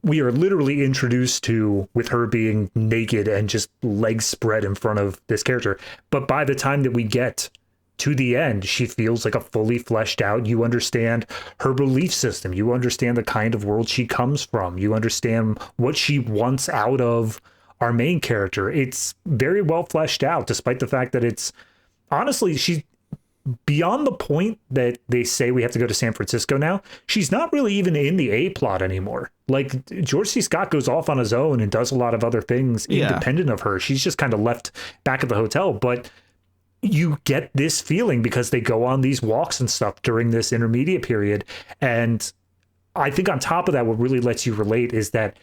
we are literally introduced to with her being naked and just legs spread in front of this character. But by the time that we get to the end, she feels like a fully fleshed out. You understand her belief system. You understand the kind of world she comes from. You understand what she wants out of our main character. It's very well fleshed out, despite the fact that it's honestly, she's beyond the point that they say we have to go to San Francisco now. She's not really even in the A plot anymore. Like, George C. Scott goes off on his own and does a lot of other things independent of her. She's just kind of left back at the hotel, but you get this feeling because they go on these walks and stuff during this intermediate period. And I think on top of that, what really lets you relate is that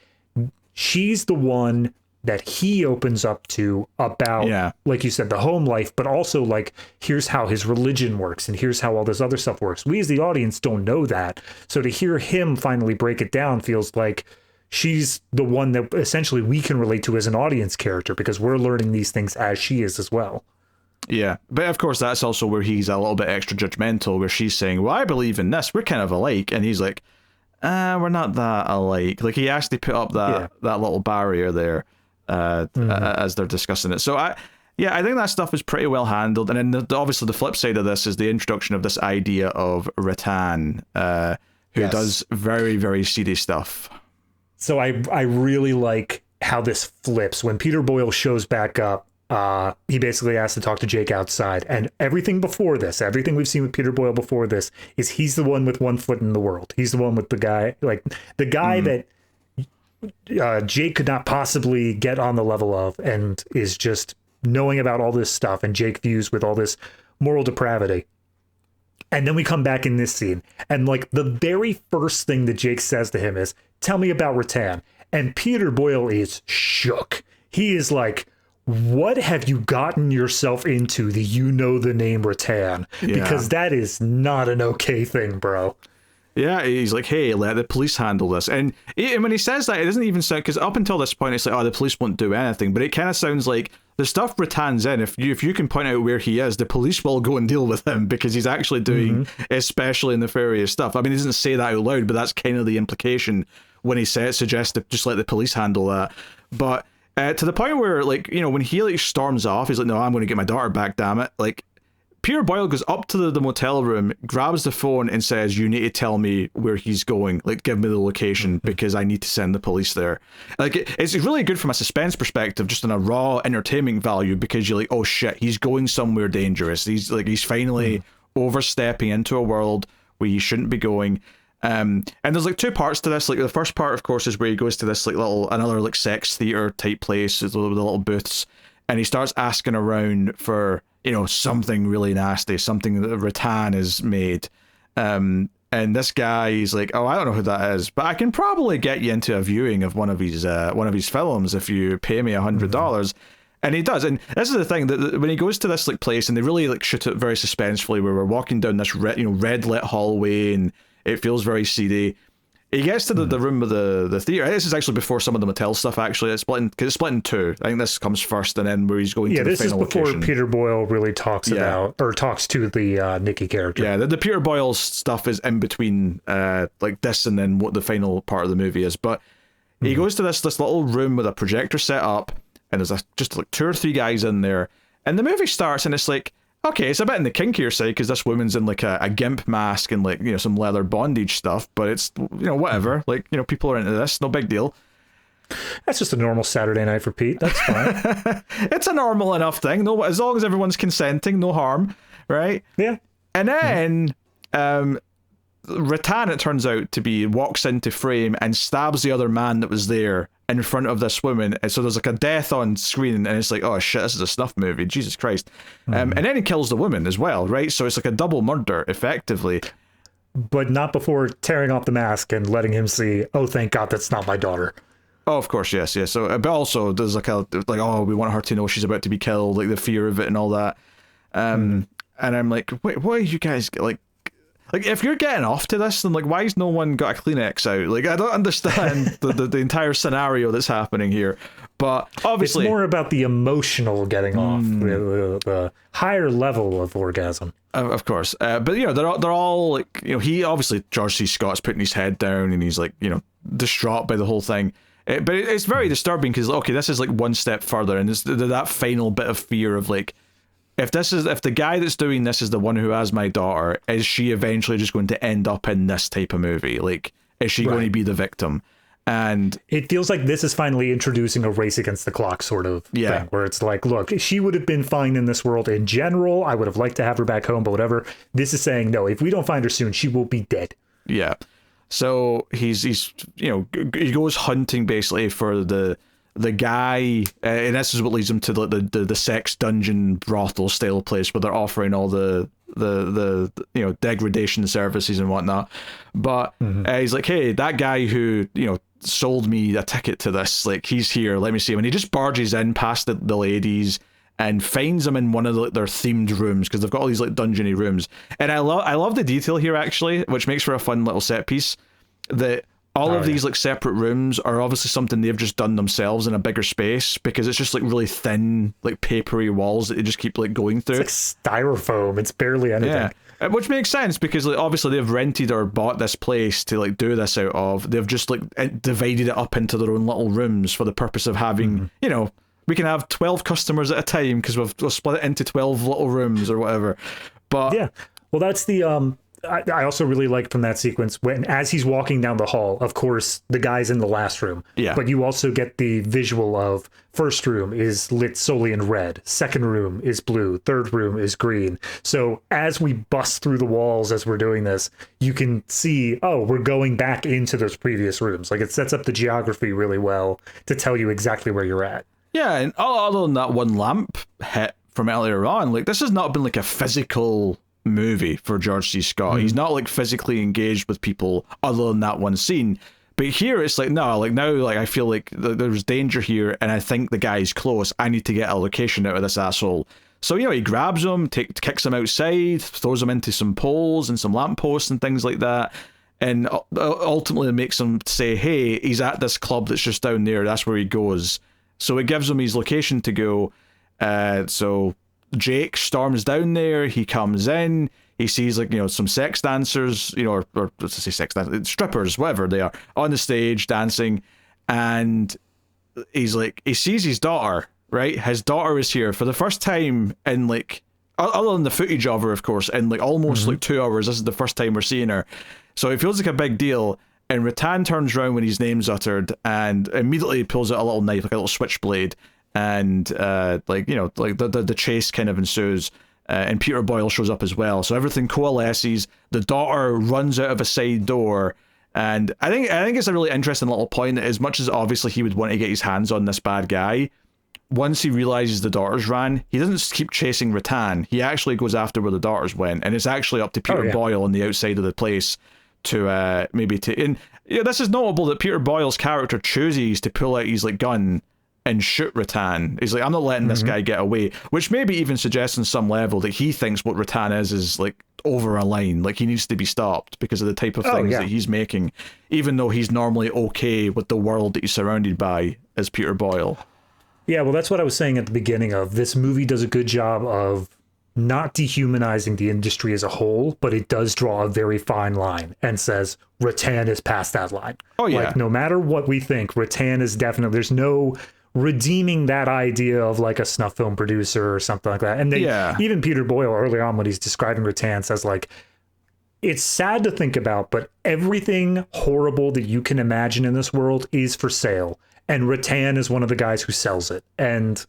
she's the one that he opens up to about, like you said, the home life, but also like, here's how his religion works and here's how all this other stuff works. We as the audience don't know that. So to hear him finally break it down feels like she's the one that essentially we can relate to as an audience character because we're learning these things as she is as well. Yeah, but of course that's also where he's a little bit extra judgmental, where she's saying, well, I believe in this, we're kind of alike, and he's like, we're not that alike. Like, he actually put up that little barrier there as they're discussing it. So I think that stuff is pretty well handled. And then obviously the flip side of this is the introduction of this idea of Rattan, who does very, very seedy stuff. So I really like how this flips. When Peter Boyle shows back up, he basically has to talk to Jake outside, and everything before this, everything we've seen with Peter Boyle before this, is he's the one with one foot in the world. He's the one with the guy, like the guy that Jake could not possibly get on the level of, and is just knowing about all this stuff, and Jake views with all this moral depravity. And then we come back in this scene, and like the very first thing that Jake says to him is, "Tell me about Rattan." And Peter Boyle is shook. He is like, what have you gotten yourself into that you know the name Rattan? Because that is not an okay thing, bro. Yeah, he's like, hey, let the police handle this. And when he says that, it doesn't even sound, because up until this point, it's like, oh, the police won't do anything. But it kind of sounds like the stuff Rattan's in, if you can point out where he is, the police will go and deal with him, because he's actually doing especially nefarious stuff. I mean, he doesn't say that out loud, but that's kind of the implication when he suggests to just let the police handle that. But to the point where, like, you know, when he like storms off, he's like, no, I'm going to get my daughter back, damn it. Like, Peter Boyle goes up to the motel room, grabs the phone, and says, you need to tell me where he's going. Like, give me the location, because I need to send the police there. Like, it's really good from a suspense perspective, just on a raw entertainment value, because you're like, oh shit, he's going somewhere dangerous. He's finally overstepping into a world where he shouldn't be going. And there's like two parts to this. Like, the first part, of course, is where he goes to this like another like sex theater type place with the little booths, and he starts asking around for, you know, something really nasty, something that Rattan has made. And this guy, he's like, oh, I don't know who that is, but I can probably get you into a viewing of one of his films if you pay me $100. And he does. And this is the thing, that when he goes to this like place, and they really like shoot it very suspensefully, where we're walking down this red lit hallway, and it feels very seedy. He gets to the room of the theater. This is actually before some of the motel stuff, actually. It's split in two. I think this comes first, and then where he's going to the final location. Yeah, this is before Peter Boyle really talks about, or talks to the Nikki character. Yeah, the Peter Boyle stuff is in between like this and then what the final part of the movie is. But he goes to this little room with a projector set up, and there's just like 2 or 3 guys in there. And the movie starts, and it's like, okay, it's a bit in the kinkier side, because this woman's in like a gimp mask and like, you know, some leather bondage stuff, but it's, you know, whatever. Like, you know, people are into this, no big deal. That's just a normal Saturday night for Pete. That's fine. It's a normal enough thing. No, as long as everyone's consenting, no harm, right? Yeah. And then Rattan, it turns out to be, walks into frame and stabs the other man that was there in front of this woman, and so there's like a death on screen, and it's like, oh shit, this is a snuff movie, Jesus Christ. And then he kills the woman as well, right? So it's like a double murder, effectively. But not before tearing off the mask and letting him see, oh, thank God, that's not my daughter. Oh, of course, yes. So, but also there's like oh, we want her to know she's about to be killed, like the fear of it and all that. And I'm like, wait, what are you guys like? Like, if you're getting off to this, then like, why has no one got a Kleenex out? Like, I don't understand the entire scenario that's happening here. But obviously, it's more about the emotional getting off, the higher level of orgasm. Of course, but you know, they're all like, you know, he obviously, George C. Scott's putting his head down, and he's like, you know, distraught by the whole thing. But it's very disturbing, because okay, this is like one step further, and it's that final bit of fear of like, if the guy that's doing this is the one who has my daughter, is she eventually just going to end up in this type of movie? Like, is she going to be the victim? And it feels like this is finally introducing a race against the clock sort of thing, where it's like, look, she would have been fine in this world in general. I would have liked to have her back home, but whatever. This is saying, no, if we don't find her soon, she will be dead. Yeah. So he's you know, he goes hunting basically for the guy, and this is what leads him to the sex dungeon brothel style place where they're offering all the you know, degradation services and whatnot. But he's like, hey, that guy who, you know, sold me a ticket to this, like, he's here, let me see him. And he just barges in past the ladies and finds them in one of their themed rooms, because they've got all these like dungeony rooms. And I love the detail here, actually, which makes for a fun little set piece, that all of these like separate rooms are obviously something they've just done themselves in a bigger space, because it's just like really thin, like papery walls that they just keep like going through. It's like styrofoam. It's barely anything. Yeah. Which makes sense, because like, obviously they've rented or bought this place to like do this out of. They've just like divided it up into their own little rooms for the purpose of having, you know, we can have 12 customers at a time because we've split it into 12 little rooms or whatever. But yeah, well, that's the I also really like from that sequence when, as he's walking down the hall, of course, the guy's in the last room. Yeah. But you also get the visual of first room is lit solely in red. Second room is blue. Third room is green. So as we bust through the walls as we're doing this, you can see, oh, we're going back into those previous rooms. Like, it sets up the geography really well to tell you exactly where you're at. Yeah, and other than that one lamp hit from earlier on, like, this has not been like a physical movie for George C. Scott. He's not like physically engaged with people other than that one scene, But here it's like, no, like now, like I feel like there's danger here, and I think the guy's close. I need to get a location out of this asshole. So, he grabs him, kicks him outside, throws him into some poles and some lampposts and things like that, and ultimately makes him say, hey, he's at this club that's just down there. That's where he goes. So it gives him his location to go. So Jake storms down there. He comes in. He sees some sex dancers, or let's say sex dancers, strippers, whatever they are, on the stage dancing, and he sees his daughter. Right, his daughter is here for the first time in other than the footage of her, of course, in almost 2 hours. This is the first time we're seeing her, so it feels like a big deal. And Rattan turns around when his name's uttered and immediately pulls out a little knife, like a little switchblade, and the chase kind of ensues. And Peter Boyle shows up as well. So everything coalesces. The daughter runs out of a side door, and I think it's a really interesting little point that as much as obviously he would want to get his hands on this bad guy, once he realizes the daughters ran, he doesn't keep chasing Rattan. He actually goes after where the daughters went, and it's actually up to Peter Boyle on the outside of the place to and this is notable that Peter Boyle's character chooses to pull out his gun and shoot Rattan. He's like, I'm not letting this guy get away, which maybe even suggests on some level that he thinks what Rattan is over a line, he needs to be stopped because of the type of things that he's making, even though he's normally okay with the world that he's surrounded by as Peter Boyle. Yeah, well, that's what I was saying at the beginning of this movie. Does a good job of not dehumanizing the industry as a whole, but it does draw a very fine line and says Rattan is past that line. Oh yeah, no matter what we think, Rattan is definitely, there's no redeeming that idea of a snuff film producer or something like that. And even Peter Boyle early on when he's describing Rattan says it's sad to think about, but everything horrible that you can imagine in this world is for sale. And Rattan is one of the guys who sells it. And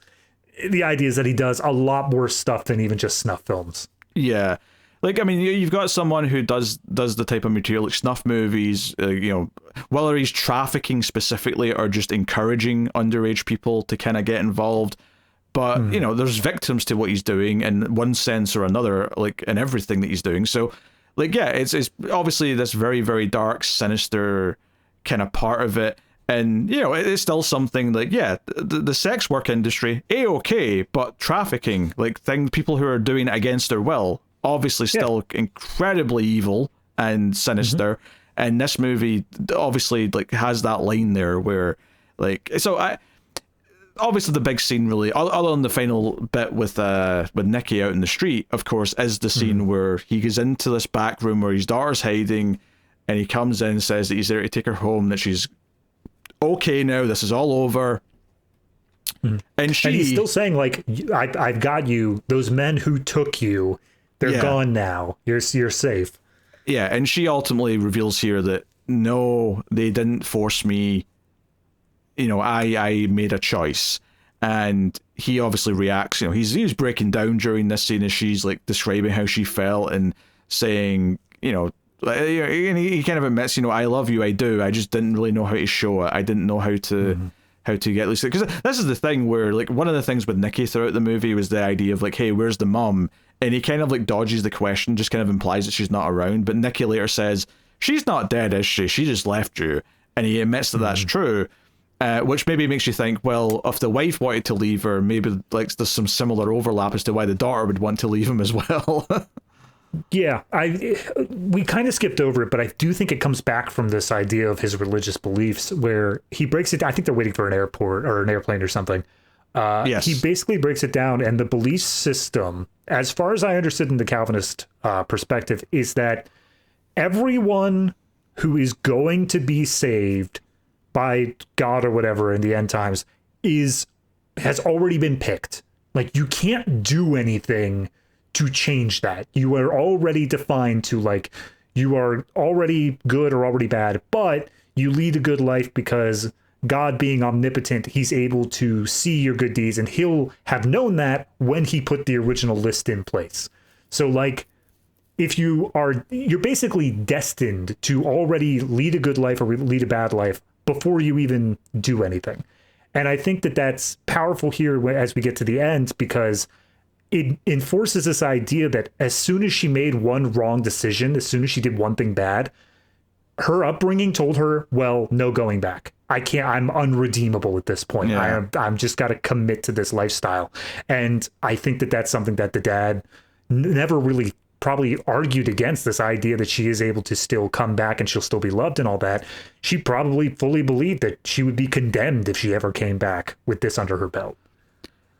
the idea is that he does a lot more stuff than even just snuff films. Yeah. You've got someone who does the type of material like snuff movies, whether he's trafficking specifically or just encouraging underage people to kind of get involved. But, there's victims to what he's doing in one sense or another, in everything that he's doing. So, it's obviously this very, very dark, sinister kind of part of it. And, it's still something the sex work industry, A-okay, but trafficking, people who are doing it against their will, obviously still incredibly evil and sinister. And this movie obviously has that line there where obviously the big scene really, other than the final bit with Nikki out in the street, of course, is the scene where he goes into this back room where his daughter's hiding, and he comes in and says that he's there to take her home, that she's okay now, this is all over. And he's still saying I've got you, those men who took you, they're gone now, you're safe. Yeah, and she ultimately reveals here that no, they didn't force me, I made a choice. And he obviously reacts, he's breaking down during this scene as she's describing how she felt and saying, and he kind of admits, I love you, I do, I just didn't really know how to show it. I didn't know how to get loose. Because this is the thing where one of the things with Nikki throughout the movie was the idea of hey, where's the mom? And he kind of dodges the question, just kind of implies that she's not around. But Nikki later says, she's not dead, is she? She just left you. And he admits that that's true. Which maybe makes you think, well, if the wife wanted to leave her, maybe there's some similar overlap as to why the daughter would want to leave him as well. Yeah, we kind of skipped over it, but I do think it comes back from this idea of his religious beliefs, where he breaks it. I think they're waiting for an airport or an airplane or something. Yes. He basically breaks it down, and the belief system, as far as I understood in the Calvinist perspective, is that everyone who is going to be saved by God or whatever in the end times has already been picked. You can't do anything to change that. You are already defined to you are already good or already bad, but you lead a good life because God, being omnipotent, he's able to see your good deeds, and he'll have known that when he put the original list in place. So if you're basically destined to already lead a good life or lead a bad life before you even do anything. And I think that that's powerful here as we get to the end, because it enforces this idea that as soon as she made one wrong decision, as soon as she did one thing bad, her upbringing told her, well, no going back. I'm unredeemable at this point. Yeah. I'm just got to commit to this lifestyle. And I think that that's something that the dad never really probably argued against, this idea that she is able to still come back and she'll still be loved and all that. She probably fully believed that she would be condemned if she ever came back with this under her belt.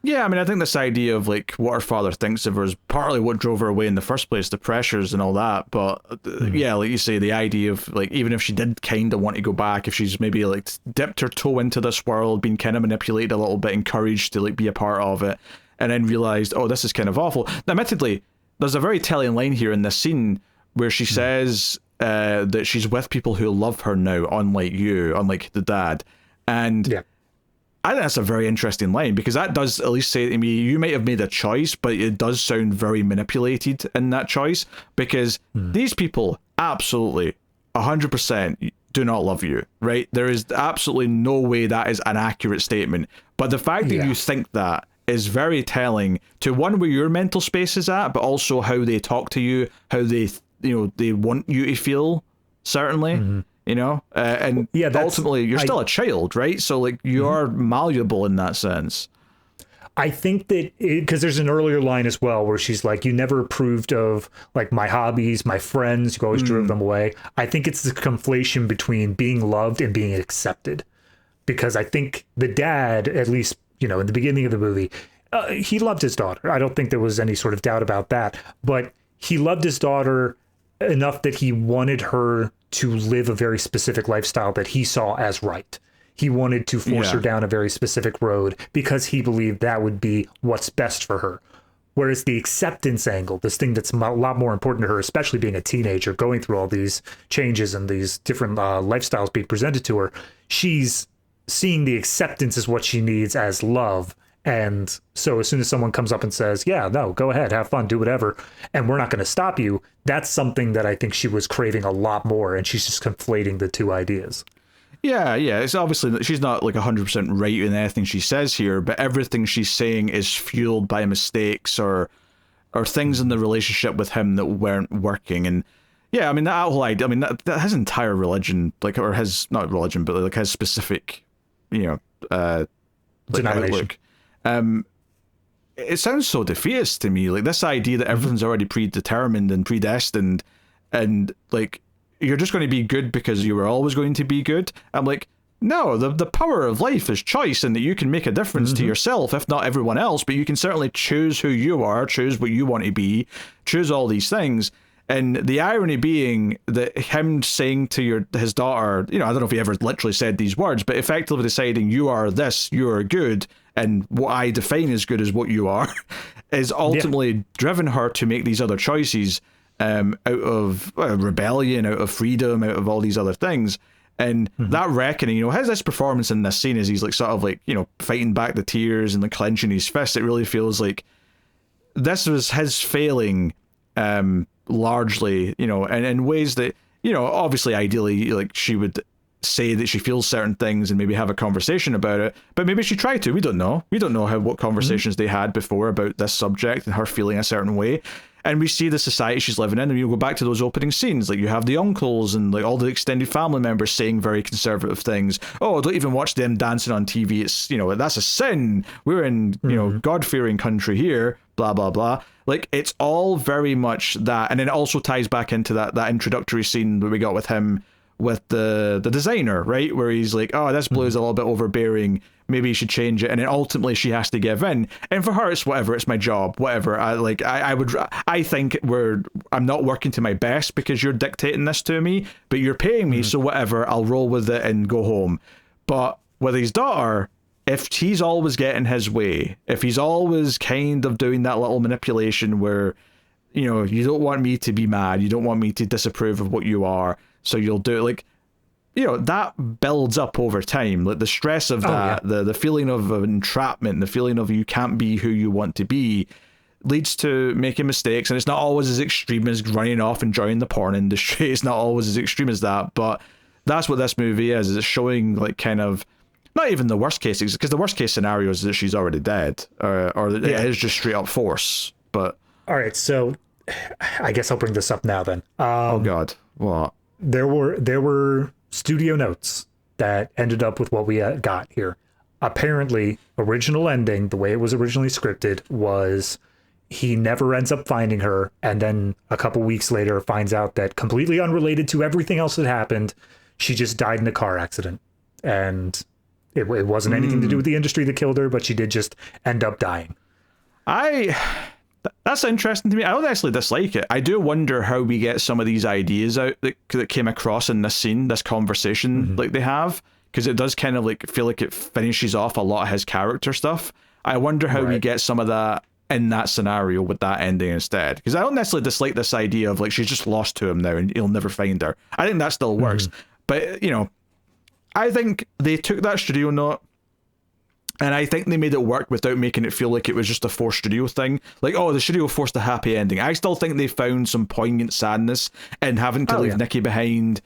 Yeah, I mean, I think this idea of like what her father thinks of her is partly what drove her away in the first place, the pressures and all that. But yeah, like you say, the idea of like, even if she did kind of want to go back, if she's maybe like dipped her toe into this world, been kind of manipulated a little bit, encouraged to like be a part of it, and then realized, oh, this is kind of awful. Now, admittedly, there's a very telling line here in this scene where she says that she's with people who love her now, unlike the dad. And yeah. I think that's a very interesting line, because that does at least say to me, you might have made a choice, but it does sound very manipulated in that choice, because these people absolutely 100% do not love you, right? There is absolutely no way that is an accurate statement. But the fact that you think that is very telling to, one, where your mental space is at, but also how they talk to you, how they, they want you to feel, certainly. And ultimately you're still a child, right? So like you are malleable in that sense. I think that because there's an earlier line as well where she's like, you never approved of like my hobbies, my friends, you always drove them away. I think it's the conflation between being loved and being accepted, because I think the dad, at least, in the beginning of the movie, he loved his daughter. I don't think there was any sort of doubt about that, but he loved his daughter enough that he wanted her to live a very specific lifestyle that he saw as right. He wanted to force her down a very specific road because he believed that would be what's best for her. Whereas the acceptance angle, this thing that's a lot more important to her, especially being a teenager, going through all these changes and these different lifestyles being presented to her, she's seeing the acceptance as what she needs as love. And so as soon as someone comes up and says, yeah, no, go ahead, have fun, do whatever, and we're not going to stop you, that's something that I think she was craving a lot more, and she's just conflating the two ideas. Yeah. It's obviously, she's not like 100% right in anything she says here, but everything she's saying is fueled by mistakes or things in the relationship with him that weren't working. And yeah, I mean, that whole idea, I mean, that his entire religion, like, or his, not religion, but like his specific, denomination. Outlook. It sounds so defeatist to me, like this idea that everything's already predetermined and predestined, and like you're just going to be good because you were always going to be good. I'm like, no, the power of life is choice, and that you can make a difference to yourself, if not everyone else, but you can certainly choose who you are, choose what you want to be, choose all these things. And the irony being that him saying to his daughter, I don't know if he ever literally said these words, but effectively deciding you are this, you are good, and what I define as good is what you are, is ultimately driven her to make these other choices out of rebellion, out of freedom, out of all these other things. And that reckoning, his performance in this scene, is he's like sort of like, fighting back the tears and like clenching his fist. It really feels like this was his failing, largely, and in ways that, obviously ideally, like she would say that she feels certain things and maybe have a conversation about it, but maybe she tried to. We don't know what conversations they had before about this subject and her feeling a certain way. And we see the society she's living in, and you go back to those opening scenes, like you have the uncles and like all the extended family members saying very conservative things. Oh, don't even watch them dancing on TV, it's that's a sin, we're in God-fearing country here, blah blah blah. Like, it's all very much that. And then it also ties back into that introductory scene that we got with him with the designer, right, where he's like, oh, this blue is a little bit overbearing, maybe you should change it. And then ultimately she has to give in, and for her it's whatever, it's my job, whatever. I think I'm not working to my best because you're dictating this to me, but you're paying me, so whatever, I'll roll with it and go home. But with his daughter, if he's always getting his way, if he's always kind of doing that little manipulation where you don't want me to be mad, you don't want me to disapprove of what you are, so you'll do it, like, that builds up over time. Like the stress of that, the feeling of entrapment, the feeling of you can't be who you want to be, leads to making mistakes. And it's not always as extreme as running off and joining the porn industry. It's not always as extreme as that, but that's what this movie is it's showing, like, kind of, not even the worst case, because the worst case scenario is that she's already dead, or it is just straight up force. But all right, so I guess I'll bring this up now then. Oh God, what? there were studio notes that ended up with what we got here. Apparently, original ending, the way it was originally scripted, was he never ends up finding her, and then a couple weeks later finds out that, completely unrelated to everything else that happened, she just died in a car accident. And it wasn't anything to do with the industry that killed her, but she did just end up dying. That's interesting to me. I don't actually dislike it. I do wonder how we get some of these ideas out that came across in this scene, this conversation like they have, because it does kind of like feel like it finishes off a lot of his character stuff. I wonder how we get some of that in that scenario with that ending instead, because I don't necessarily dislike this idea of like she's just lost to him now and he'll never find her. I think that still works, but you know, I think they took that studio note and I think they made it work without making it feel like it was just a forced studio thing. Like, oh, the studio forced a happy ending. I still think they found some poignant sadness in having to leave Nikki behind,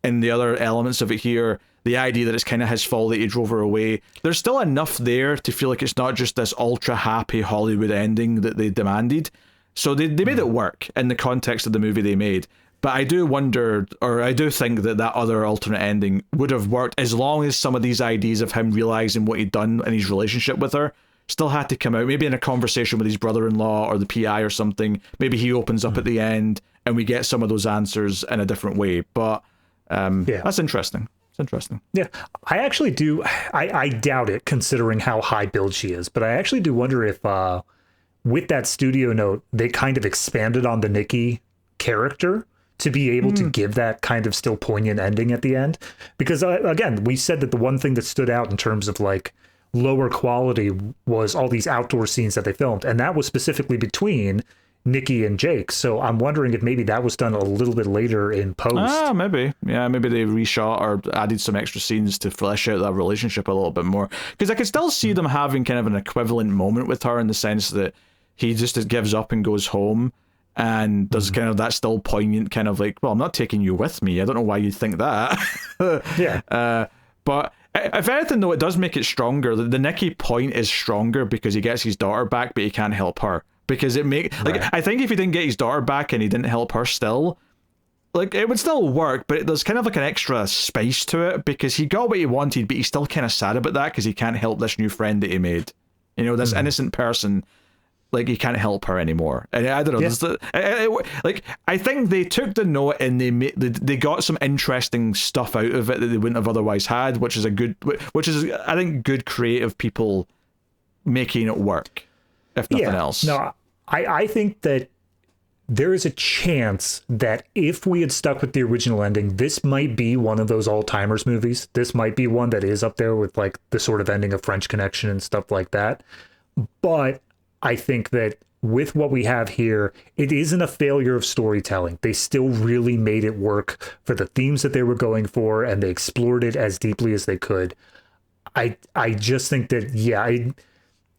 and the other elements of it here. The idea that it's kind of his fault that he drove her away. There's still enough there to feel like it's not just this ultra happy Hollywood ending that they demanded. So they made it work in the context of the movie they made. But I do wonder, or I do think that other alternate ending would have worked as long as some of these ideas of him realizing what he'd done in his relationship with her still had to come out. Maybe in a conversation with his brother-in-law or the PI or something. Maybe he opens up at the end and we get some of those answers in a different way. But that's interesting. It's interesting. Yeah, I actually do. I doubt it, considering how high billed she is. But I actually do wonder if with that studio note, they kind of expanded on the Nikki character to be able to give that kind of still poignant ending at the end. Because again, we said that the one thing that stood out in terms of like lower quality was all these outdoor scenes that they filmed. And that was specifically between Nikki and Jake. So I'm wondering if maybe that was done a little bit later in post. Maybe. Yeah, maybe they reshot or added some extra scenes to flesh out that relationship a little bit more. Because I could still see them having kind of an equivalent moment with her in the sense that he just gives up and goes home. And there's kind of that still poignant kind of like, well, I'm not taking you with me. I don't know why you'd think that. But if anything, though, it does make it stronger. The Nikki point is stronger because he gets his daughter back, but he can't help her. Because it I think if he didn't get his daughter back and he didn't help her still, like it would still work, but there's kind of like an extra spice to it because he got what he wanted, but he's still kind of sad about that because he can't help this new friend that he made. You know, this innocent person. Like, he can't help her anymore. And I don't know. Like, I think they took the note and they got some interesting stuff out of it that they wouldn't have otherwise had, which is I think good creative people making it work, if nothing else. No, I think that there is a chance that if we had stuck with the original ending, this might be one of those all-timers movies. This might be one that is up there with like the sort of ending of French Connection and stuff like that. But I think that with what we have here, it isn't a failure of storytelling. They still really made it work for the themes that they were going for, and they explored it as deeply as they could. I just think that,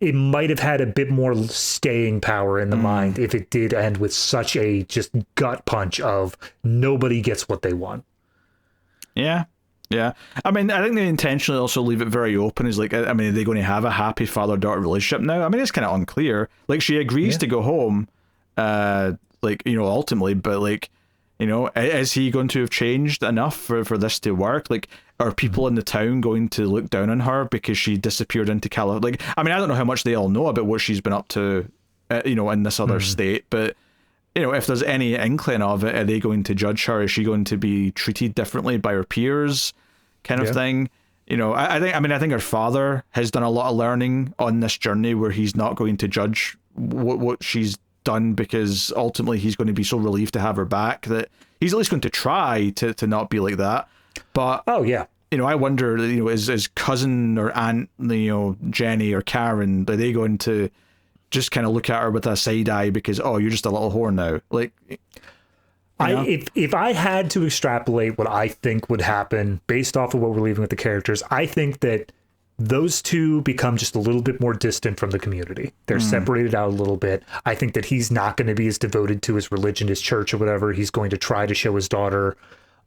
it might have had a bit more staying power in the mind if it did end with such a just gut punch of nobody gets what they want. Yeah. Yeah. I mean, I think they intentionally also leave it very open. Is like, I mean, are they going to have a happy father-daughter relationship now? I mean, it's kind of unclear. Like, she agrees to go home, like, you know, ultimately, but like, you know, is he going to have changed enough for this to work? Like, are people in the town going to look down on her because she disappeared into California? Like, I mean, I don't know how much they all know about what she's been up to, you know, in this other state, but you know, if there's any inkling of it, are they going to judge her? Is she going to be treated differently by her peers, kind of thing? You know, I think her father has done a lot of learning on this journey where he's not going to judge what she's done because ultimately he's going to be so relieved to have her back that he's at least going to try to not be like that. But you know, I wonder, you know, is cousin or aunt, you know, Jenny or Karen, are they going to just kind of look at her with a side eye because, oh, you're just a little whore now? Like, if I had to extrapolate what I think would happen based off of what we're leaving with the characters, I think that those two become just a little bit more distant from the community. They're separated out a little bit. I think that he's not going to be as devoted to his religion, his church or whatever. He's going to try to show his daughter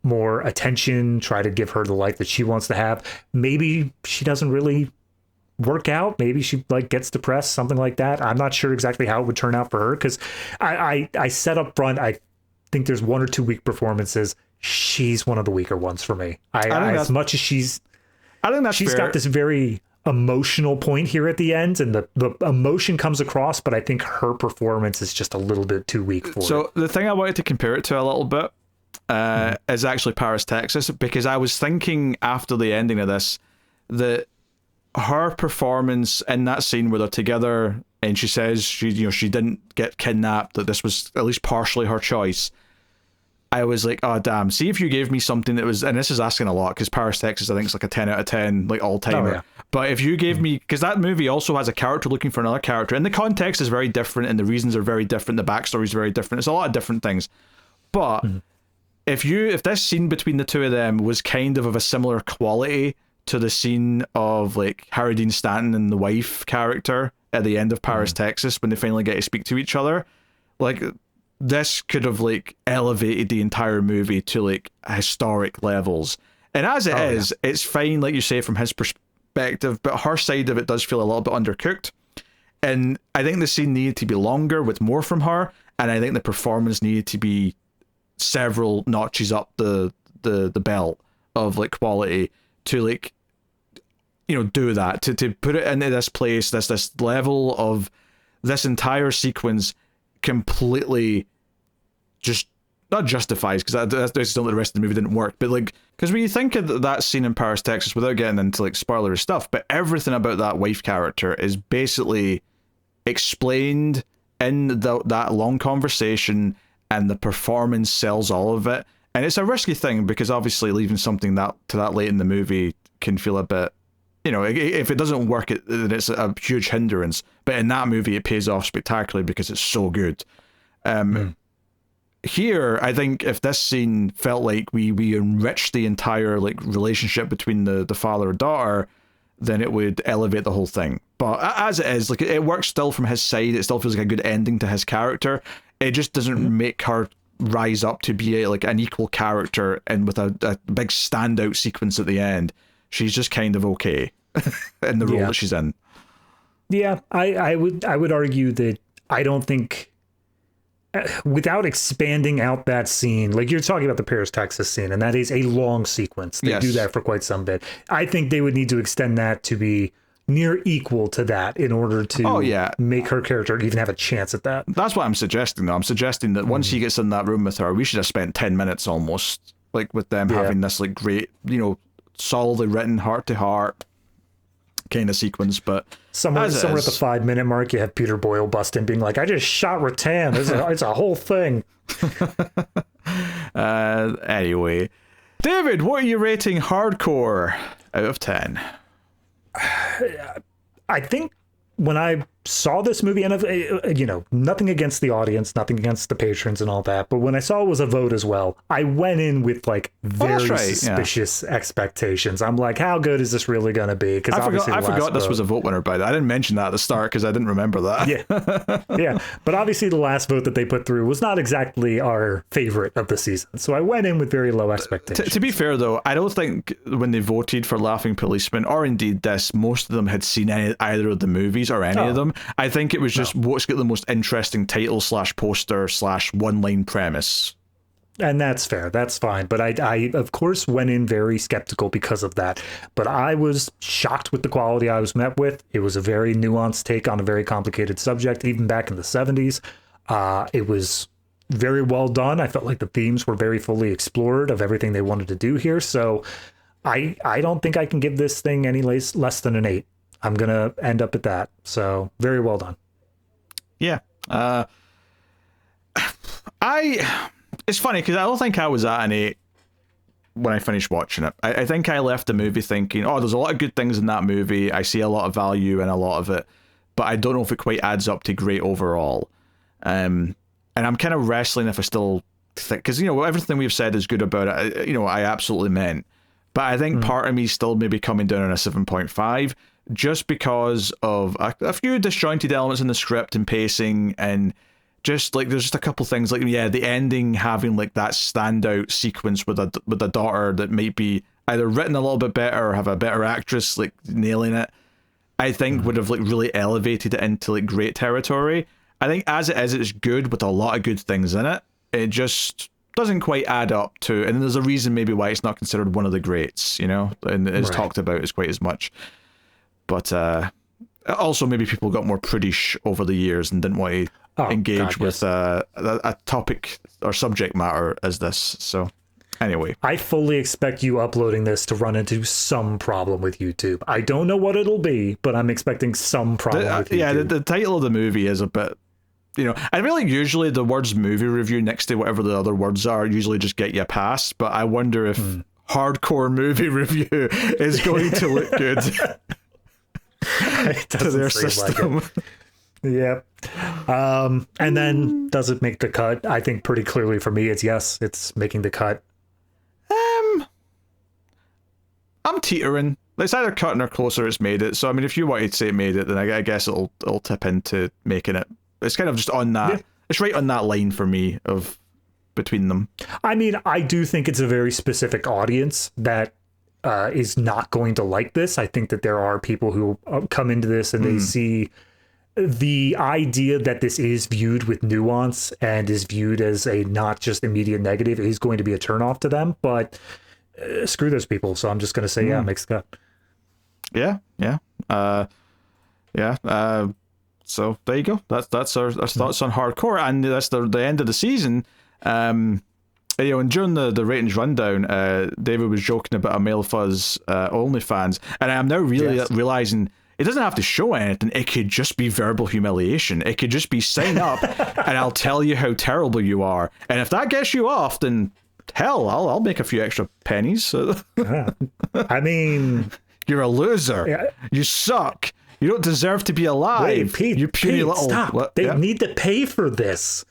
more attention, try to give her the life that she wants to have. Maybe she doesn't really work out. Maybe she like gets depressed, something like that. I'm not sure exactly how it would turn out for her because I said up front, I think there's 1 or 2 weak performances. she's one of the weaker ones for me. As much as I think she's fair. got this very emotional point here at the end, and the emotion comes across, but I think her performance is just a little bit too weak for it. So the thing I wanted to compare it to a little bit is actually Paris, Texas, because I was thinking after the ending of this that her performance in that scene where they're together and she says she didn't get kidnapped, that this was at least partially her choice. I was like, oh damn, see if you gave me something that was, and this is asking a lot because Paris, Texas I think is like a 10 out of 10 like all-timer. Oh, yeah. But if you gave me, because that movie also has a character looking for another character, and the context is very different and the reasons are very different, the backstory is very different, it's a lot of different things. But if this scene between the two of them was kind of a similar quality to the scene of like Harry Dean Stanton and the wife character at the end of Paris, Texas, when they finally get to speak to each other, like this could have like elevated the entire movie to like historic levels. And as it is, it's fine, like you say, from his perspective, but her side of it does feel a little bit undercooked. And I think the scene needed to be longer with more from her, and I think the performance needed to be several notches up the belt of like quality to like do that, to put it into this place, this level of this entire sequence completely just not justifies, because that's still the rest of the movie didn't work, but like, because when you think of that scene in Paris, Texas, without getting into like spoilery stuff, but everything about that wife character is basically explained in that long conversation, and the performance sells all of it. And it's a risky thing because obviously leaving something that late in the movie can feel a bit, if it doesn't work, then it's a huge hindrance. But in that movie, it pays off spectacularly because it's so good. Here, I think if this scene felt like we enriched the entire like relationship between the father and daughter, then it would elevate the whole thing. But as it is, like, it works still from his side. It still feels like a good ending to his character. It just doesn't make her rise up to be like an equal character, and with a big standout sequence at the end. She's just kind of okay in the role that she's in. Yeah, I would argue that I don't think, without expanding out that scene, like you're talking about the Paris, Texas scene, and that is a long sequence. They do that for quite some bit. I think they would need to extend that to be near equal to that in order to make her character even have a chance at that. That's what I'm suggesting, though. I'm suggesting that once he gets in that room with her, we should have spent 10 minutes almost, like, with them having this, like, great, solidly written, heart-to-heart kind of sequence. But somewhere at the 5-minute mark, you have Peter Boyle bust in being like, I just shot Rattan. It's a whole thing. Anyway, David, what are you rating Hardcore out of 10? I think when I saw this movie, and nothing against the audience, nothing against the patrons and all that, but when I saw it was a vote as well, I went in with like very suspicious expectations. I'm like, how good is this really going to be? Because I forgot this was a vote winner by that. I didn't mention that at the start because I didn't remember that. Yeah. But obviously the last vote that they put through was not exactly our favorite of the season. So I went in with very low expectations. To be fair, though, I don't think when they voted for Laughing Policeman, or indeed this, most of them had seen either of the movies or any of them. I think it was just what's got the most interesting title / poster / one-line premise. And that's fair. That's fine. But I, of course, went in very skeptical because of that. But I was shocked with the quality I was met with. It was a very nuanced take on a very complicated subject, even back in the 70s. It was very well done. I felt like the themes were very fully explored of everything they wanted to do here. So I don't think I can give this thing any less than an 8. I'm going to end up at that. So very well done. Yeah. It's funny because I don't think I was at an 8 when I finished watching it. I think I left the movie thinking, there's a lot of good things in that movie. I see a lot of value in a lot of it, but I don't know if it quite adds up to great overall. And I'm kind of wrestling if I still think, because, everything we've said is good about it, I absolutely meant. But I think part of me still maybe coming down on a 7.5, just because of a few disjointed elements in the script and pacing, and just like there's just a couple things like the ending having like that standout sequence with a daughter that might be either written a little bit better or have a better actress like nailing it. I think would have like really elevated it into like great territory. I think as it is, it's good with a lot of good things in it. It just doesn't quite add up to, and there's a reason maybe why it's not considered one of the greats, you know, and it's talked about as quite as much. But also maybe people got more prudish over the years and didn't want to engage with a topic or subject matter as this. So anyway, I fully expect you uploading this to run into some problem with YouTube. I don't know what it'll be, but I'm expecting some problem with YouTube. Yeah, the title of the movie is a bit, you know, I feel like usually the words movie review next to whatever the other words are usually just get you a pass, but I wonder if hardcore movie review is going to look good to their system. Like yep. And then does it make the cut? I think pretty clearly for me it's yes, it's making the cut. I'm teetering. It's either cutting or closer it's made it. So I mean, if you wanted to say it made it, then I guess it'll tip into making it. It's kind of just on that. Yeah. It's right on that line for me of between them. I mean, I do think it's a very specific audience that is not going to like this. I think that there are people who come into this and they see the idea that this is viewed with nuance and is viewed as a not just immediate negative is going to be a turnoff to them. But screw those people. So I'm just going to say, yeah, makes the cut. Yeah. So there you go. That's our thoughts on hardcore, and that's the end of the season. And during the ratings rundown, David was joking about a Male Fuzz OnlyFans, and I'm now really realizing it doesn't have to show anything. It could just be verbal humiliation. It could just be sign up, and I'll tell you how terrible you are. And if that gets you off, then hell, I'll make a few extra pennies. I mean, you're a loser. Yeah. You suck. You don't deserve to be alive. Wait, Pete, you puny little. Stop. They need to pay for this.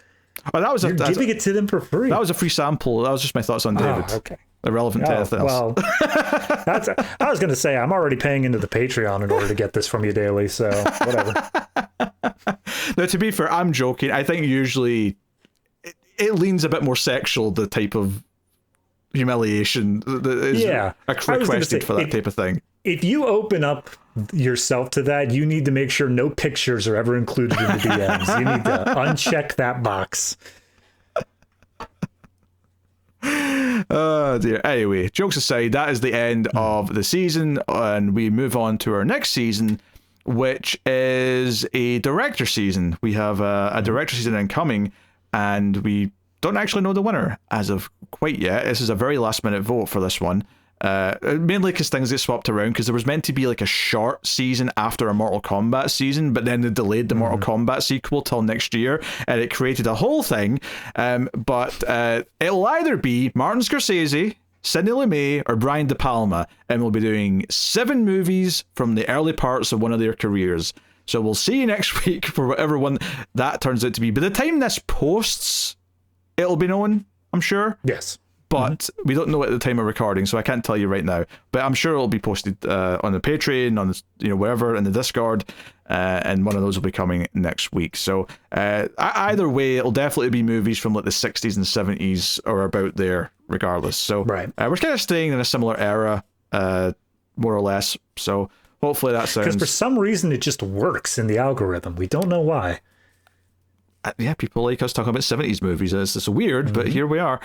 Oh, that was You're giving it to them for free. That was a free sample. That was just my thoughts on David. Oh, okay. Irrelevant to anything else. Well, I was going to say, I'm already paying into the Patreon in order to get this from you daily, so whatever. Now, to be fair, I'm joking. I think usually it leans a bit more sexual, the type of humiliation that is requested for that type of thing. If you open up yourself to that, you need to make sure no pictures are ever included in the DMs. You need to uncheck that box. Oh dear. Anyway, jokes aside, that is the end of the season, and we move on to our next season, which is a director season. We have a director season incoming, and we don't actually know the winner as of quite yet. This is a very last minute vote for this one. Mainly because things get swapped around, because there was meant to be like a short season after a Mortal Kombat season, but then they delayed the Mortal Kombat sequel till next year, and it created a whole thing. But it'll either be Martin Scorsese, Sidney Lumet, or Brian De Palma, and we'll be doing 7 movies from the early parts of one of their careers. So we'll see you next week for whatever one that turns out to be. By the time this posts, it'll be known, I'm sure. Yes. But we don't know at the time of recording, so I can't tell you right now. But I'm sure it'll be posted on the Patreon, on the, wherever, in the Discord, and one of those will be coming next week. So either way, it'll definitely be movies from like the 60s and 70s or about there, regardless. So we're kind of staying in a similar era, more or less. So hopefully that sounds... Because for some reason it just works in the algorithm. We don't know why. Yeah, people like us talking about 70s movies. It's weird, but here we are.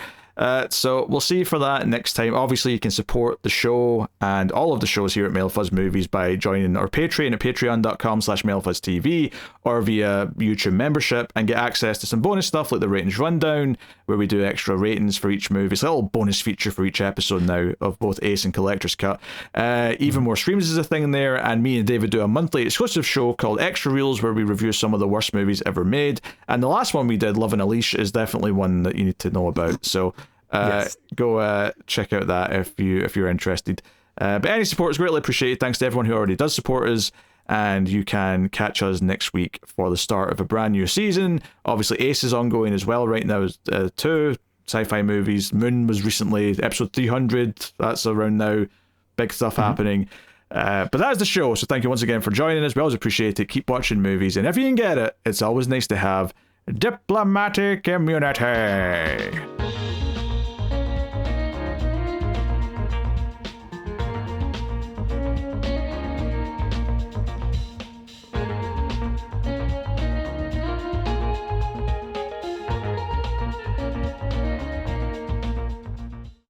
So we'll see you for that next time. Obviously, you can support the show and all of the shows here at Male Fuzz Movies by joining our Patreon at patreon.com/MaleFuzzTV or via YouTube membership and get access to some bonus stuff like the Ratings Rundown, where we do extra ratings for each movie. It's a little bonus feature for each episode now of both Ace and Collector's Cut. Even more streams is a thing in there, and me and David do a monthly exclusive show called Extra Reels, where we review some of the worst movies ever made. And the last one we did, Love and a Leash, is definitely one that you need to know about. So go check out that if you're interested. But any support is greatly appreciated. Thanks to everyone who already does support us. And you can catch us next week for the start of a brand new season. Obviously, Ace is ongoing as well right now. 2 sci-fi movies. Moon was recently episode 300. That's around now. Big stuff happening. But that's the show. So thank you once again for joining us. We always appreciate it. Keep watching movies. And if you can get it, it's always nice to have diplomatic immunity.